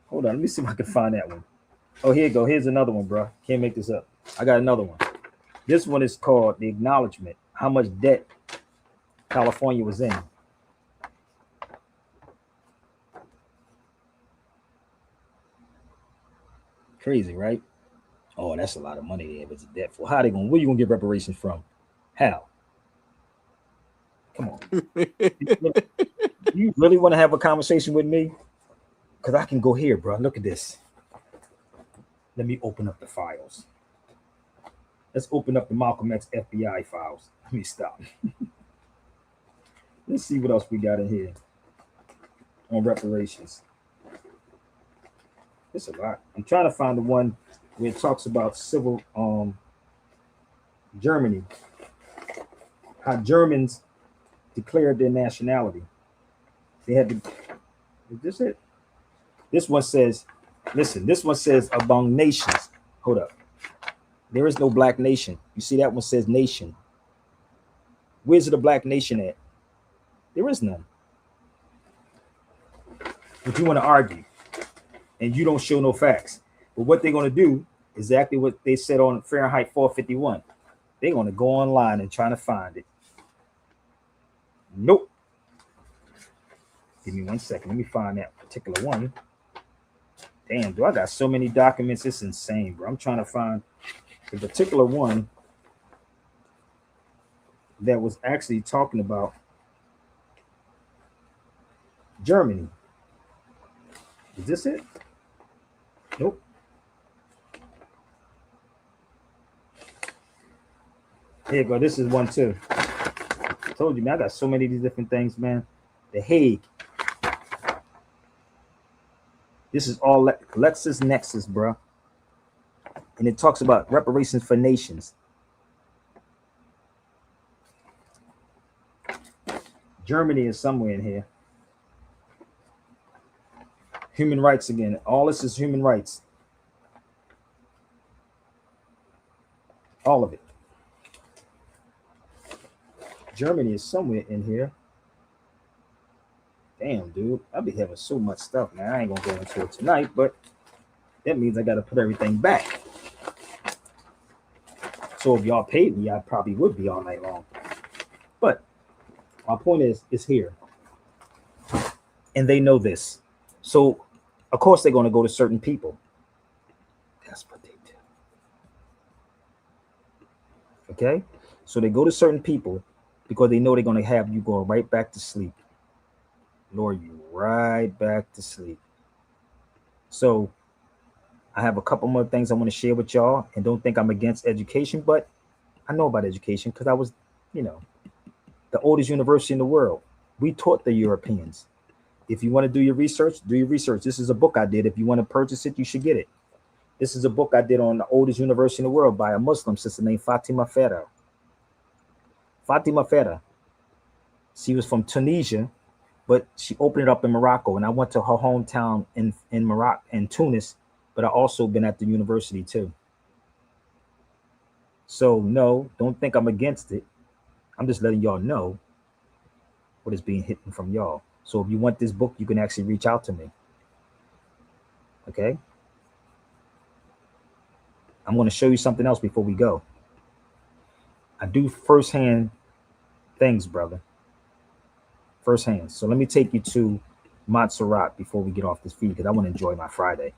Hold on, let me see if I can find that one. Oh, here you go. Here's another one, bro. Can't make this up. I got another one. This one is called the acknowledgement. How much debt California was in. Crazy, right? Oh, that's a lot of money there. It's a debt for. Where you gonna get reparations from? How? Come on. You really want to have a conversation with me? Because I can go here, bro. Look at this. Let me open up the files. Let's open up the Malcolm X FBI files. Let me stop. Let's see what else we got in here on reparations. It's a lot. I'm trying to find the one where it talks about civil Germany, how Germans declared their nationality. They had to. Is this it? This one says, listen. This one says among nations. Hold up. There is no black nation. You see that one says nation. Where's the black nation at? There is none. But you want to argue, and you don't show no facts. But what they're going to do is exactly what they said on Fahrenheit 451. They're going to go online and try to find it. Nope. Give me 1 second. Let me find that particular one. Damn, do I got so many documents? It's insane, bro. I'm trying to find the particular one that was actually talking about Germany. Is this it? Nope. Here you go. This is one too. I told you, man, I got so many of these different things, man. The Hague. This is all LexisNexis, bro. And it talks about reparations for nations. Germany is somewhere in here. Human rights again. All this is human rights. All of it. Germany is somewhere in here. Damn, dude. I'll be having so much stuff, man. I ain't gonna go into it tonight, but that means I gotta put everything back. So if y'all paid me, I probably would be all night long. But my point is, it's here. And they know this. So, of course, they're going to go to certain people. That's what they do. Okay? So they go to certain people because they know they're going to have you going right back to sleep. Lure you right back to sleep. So I have a couple more things I want to share with y'all. And don't think I'm against education, but I know about education because I was, the oldest university in the world. We taught the Europeans. If you want to do your research, do your research. This is a book I did. If you want to purchase it, you should get it. This is a book I did on the oldest university in the world by a Muslim sister named Fatima Farah. Fatima Farah. She was from Tunisia, but she opened it up in Morocco. And I went to her hometown in Morocco and Tunis, but I also been at the university too. So no, don't think I'm against it. I'm just letting y'all know what is being hidden from y'all. So if you want this book, you can actually reach out to me. Okay? I'm going to show you something else before we go. I do firsthand things, brother. Firsthand. So let me take you to Montserrat before we get off this feed because I want to enjoy my Friday.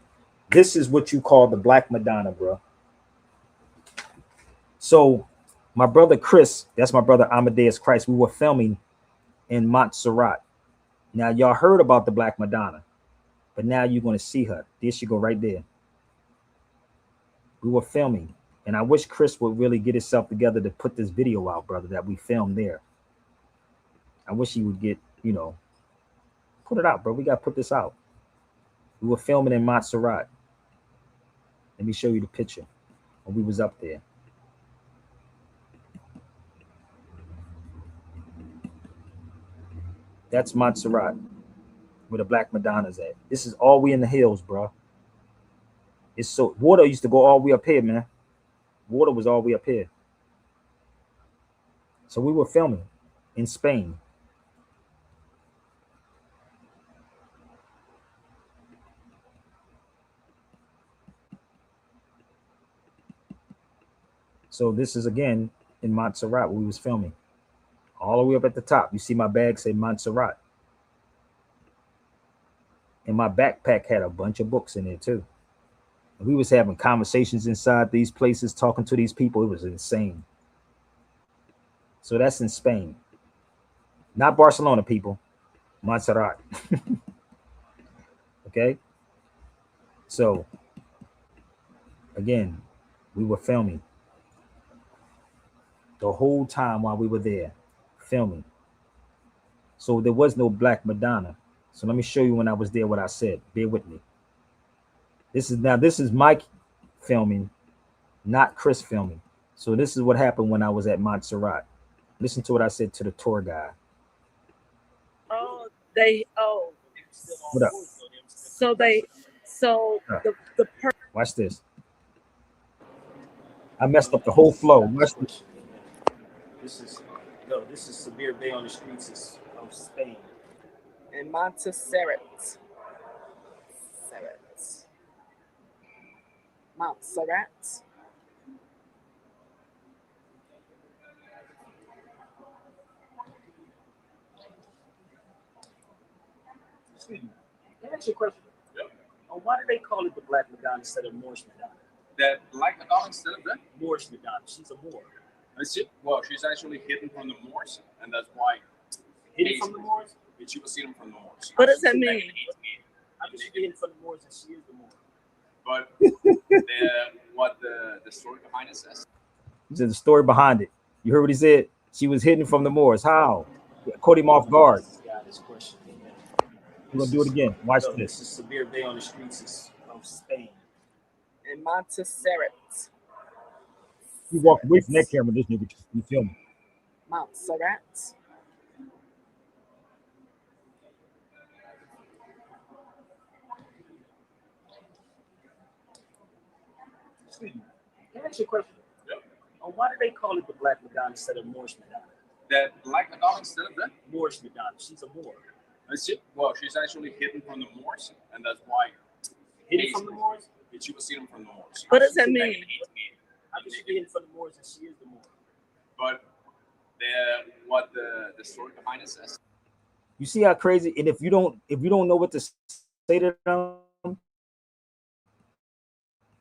This is what you call the Black Madonna, bro. So my brother Chris, that's my brother Amadeus Christ, we were filming in Montserrat. Now, y'all heard about the Black Madonna, but now you're going to see her. There she go right there. We were filming, and I wish Chris would really get himself together to put this video out, brother, that we filmed there. I wish he would get, put it out, bro. We got to put this out. We were filming in Montserrat. Let me show you the picture when we was up there. That's Montserrat, where the Black Madonna's at. This is all we in the hills, bro. It's so water used to go all the way up here, man. Water was all the way up here. So we were filming in Spain. So this is again in Montserrat where we was filming. All the way up at the top. You see my bag say Montserrat. And my backpack had a bunch of books in there too. And we was having conversations inside these places, talking to these people. It was insane. So that's in Spain. Not Barcelona, people. Montserrat. Okay? So, again, we were filming. The whole time while we were there, filming. So there was no Black Madonna. So let me show you when I was there what I said. Bear with me. This is my filming, not Chris filming. So this is what happened when I was at Montserrat. Listen to what I said to the tour guide. What up? Watch this. I messed up the whole flow. Watch this. This is Sabir Bey on the streets of Spain. In Montserrat. Montserrat. Let me ask you a question. Why do they call it the Black Madonna instead of Moorish Madonna? The Black Madonna instead of the Moorish Madonna. She's a Moor. I see. Well, she's actually hidden from the Moors, and that's why. Hidden from the Moors? But you will see them from the Moors. What does that mean? I'm just hidden from the Moors, and she is the Moor. But what the story behind it says. He said the story behind it. You heard what he said? She was hidden from the Moors. How? Caught him off guard. We're gonna do it again. Watch this. This is Sabir Bey on the streets of Spain. In Montserrat. You walk away from that camera, this nigga just be filming. Montserrat. Let me ask you a question. Why do they call it the Black Madonna instead of Moorish Madonna? The Black Madonna instead of the Moorish Madonna. She's a Moor. I see. Well, she's actually hidden from the Moors, and that's why. Hidden from the Moors? But you will see them from the Moors. What does that mean? I'm just hidden from the Moors, and she is the Moor. But what the story behind it says. You see how crazy? And if you don't know what to say to them,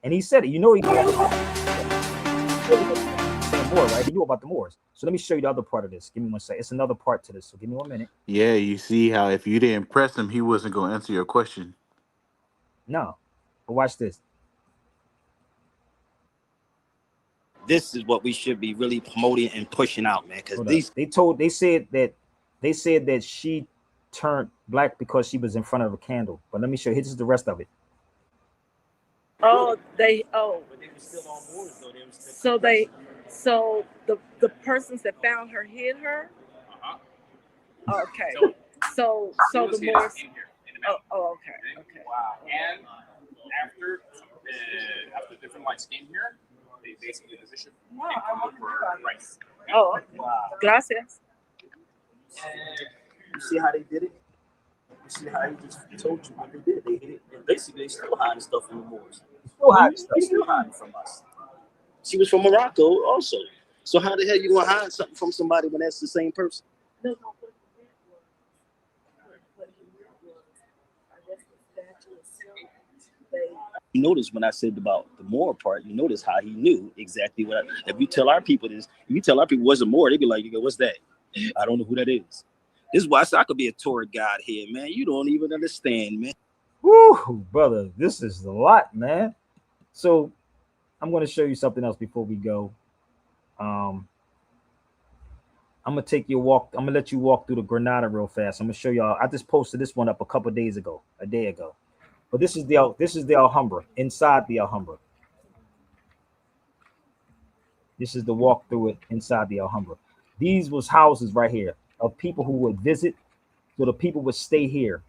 and he said it, you know he Moor, right? He knew about the Moors. So let me show you the other part of this. Give me 1 second. It's another part to this. So give me 1 minute. Yeah, you see how if you didn't press him, he wasn't going to answer your question. No, but watch this. This is what we should be really promoting and pushing out, man. Because they said that she turned black because she was in front of a candle. But let me show you. This is the rest of it. But they were still on board, so the persons that found her hid her. Okay. So the Moors. Okay. Wow. And after different lights came here, they basically the bishop. Right. Oh. Gracias. You see how they did it? You see how he just told you what they did? They hid it, and basically they still hiding stuff from the Moors. Still hiding from us. she was from Morocco also. So how the hell you gonna hide something from somebody when that's the same person? You notice when I said about the Moor part, you notice how he knew exactly what. If you tell our people this, if you tell our people what's a Moor, they be like, "What's that? I don't know who that is." This is why I said I could be a tour guide here, man. You don't even understand, man. Woo, brother, this is a lot, man. So I'm going to show you something else before we go. I'm gonna take you walk. I'm gonna let you walk through the Granada real fast. I'm gonna show y'all. I just posted this one up a day ago. But this is the Alhambra, inside the Alhambra. This is the walk through it inside the Alhambra. These was houses right here of people who would visit. So the people would stay here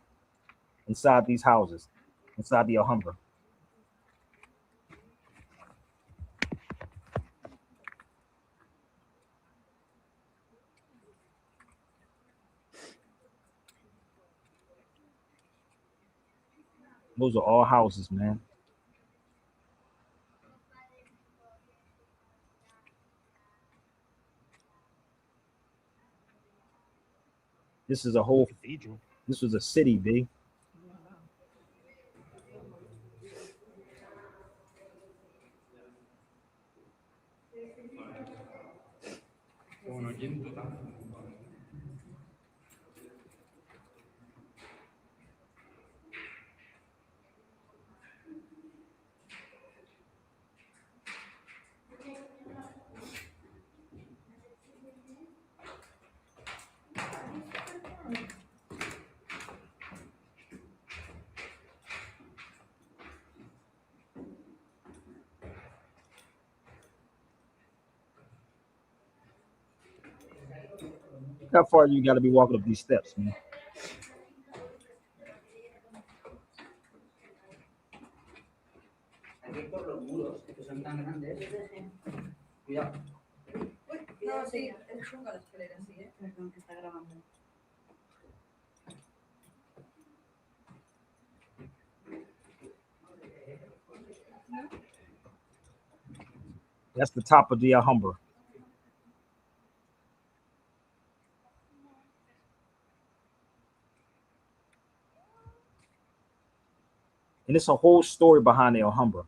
inside these houses, inside the Alhambra. Those are all houses, man. This is a whole cathedral. This was a city, B. Look how far you got to be walking up these steps, man. That's the top of the Alhambra. And it's a whole story behind the Alhambra.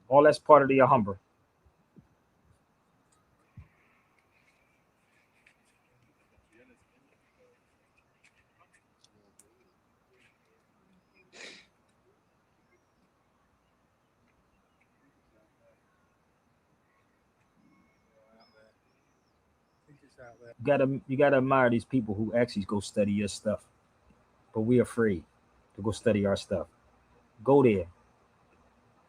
All that's part of the Alhambra. You gotta admire these people who actually go study your stuff, but we're afraid to go study our stuff. Go there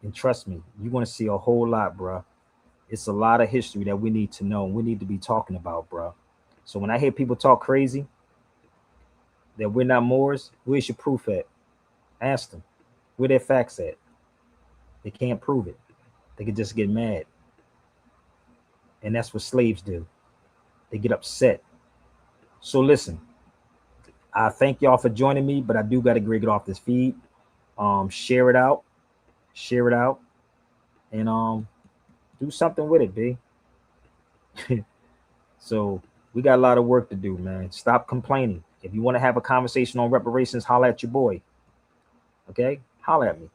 and trust me, you're gonna see a whole lot, bruh. It's a lot of history that we need to know. We need to be talking about, bruh. So when I hear people talk crazy that we're not Moors, where's your proof at? Ask them where their facts at. They can't prove it. They can just get mad, and that's what slaves do. They get upset. So listen, I thank y'all for joining me, but I do got to get off this feed. Share it out, and do something with it, B. So we got a lot of work to do, man. Stop complaining. If you want to have a conversation on reparations, holla at your boy. Okay, holla at me.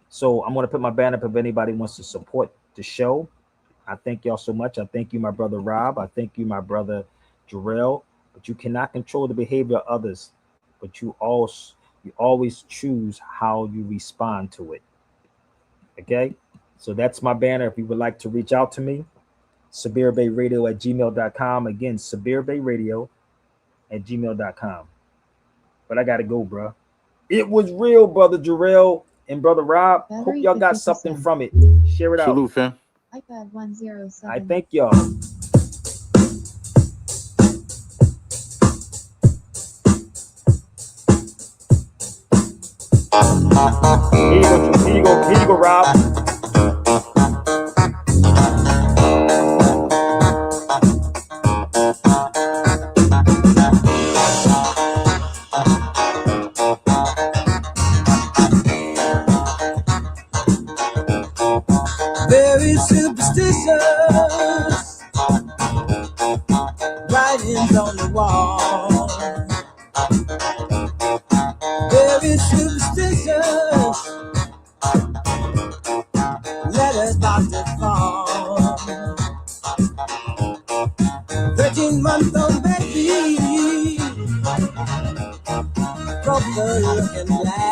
So I'm gonna put my banner up if anybody wants to support the show. I thank y'all so much. I thank you, my brother Rob. I thank you, my brother Jarrell. But you cannot control the behavior of others, but you always choose how you respond to it. Okay, so that's my banner. If you would like to reach out to me, SabirBayRadio@gmail.com. Again, SabirBayRadio@gmail.com. But I gotta go, bro. It was real, brother Jarrell and brother Rob. Hope y'all got something from it. Share it out. Salute, fam. iPad 107. I thank y'all. Here you go, Rob. Very superstitious writings on the wall. Very superstitious letters about to fall. 13-month-old baby broke the looking glass.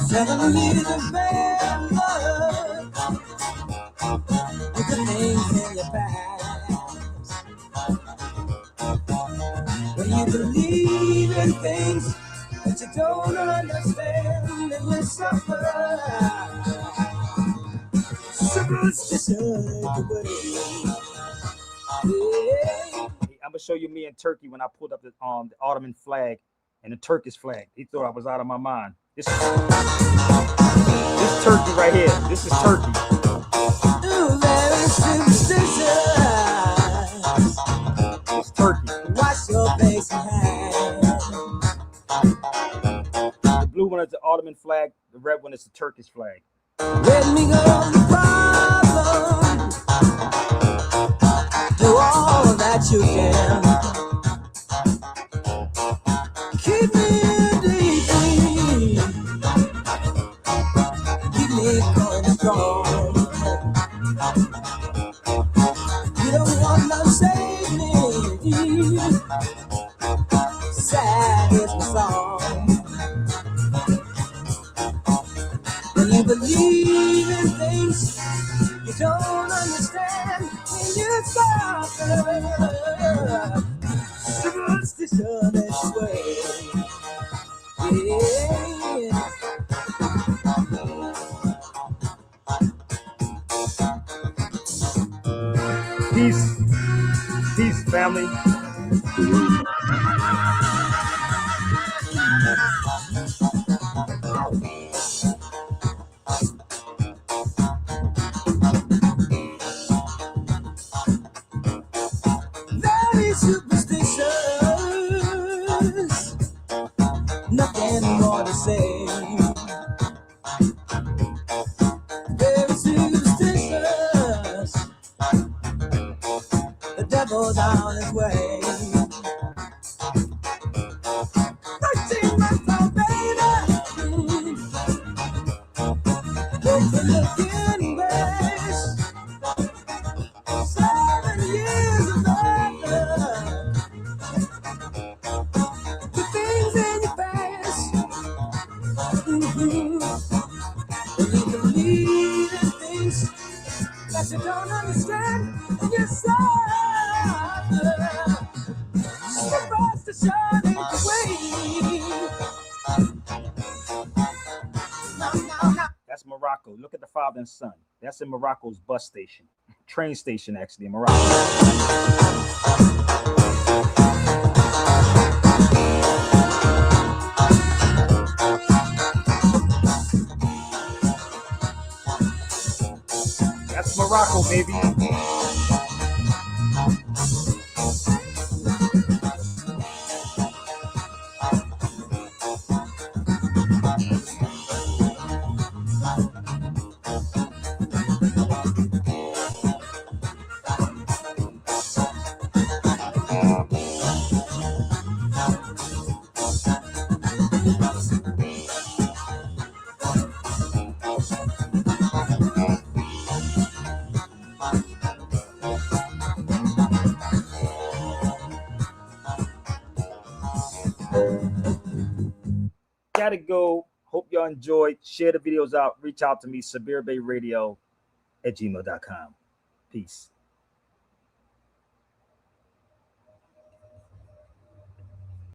7 years of bad luck with the things in your past. When you believe in things that you don't understand, and you suffer. Superstition. I'm gonna show you me in Turkey when I pulled up the Ottoman flag and the Turkish flag. He thought I was out of my mind. This Turkey right here. This is Turkey. Very superstitious. It's Turkey. Wash your face and hands. The blue one is the Ottoman flag. The red one is the Turkish flag. Let me go on the problem. Do all that you can. Keep me deep. strong. You're the one that saved me. Sad is my song. When you believe in things you don't understand, when you suffer, superstition is the way. Yeah. Peace, family. Very superstitious, nothing more to say. Very superstitious, the devil's on his way. 13 months old baby, takes a look in grace. 7 years of love, the things in your face. When you believe in things that you don't understand, and you're superstition ain't the way. That's Morocco. Look at the father and son. That's in Morocco's bus station, train station, actually, in Morocco. That's Morocco, baby. Gotta go. Hope y'all enjoyed. Share the videos out. Reach out to me, SabirBeyRadio@gmail.com. Peace.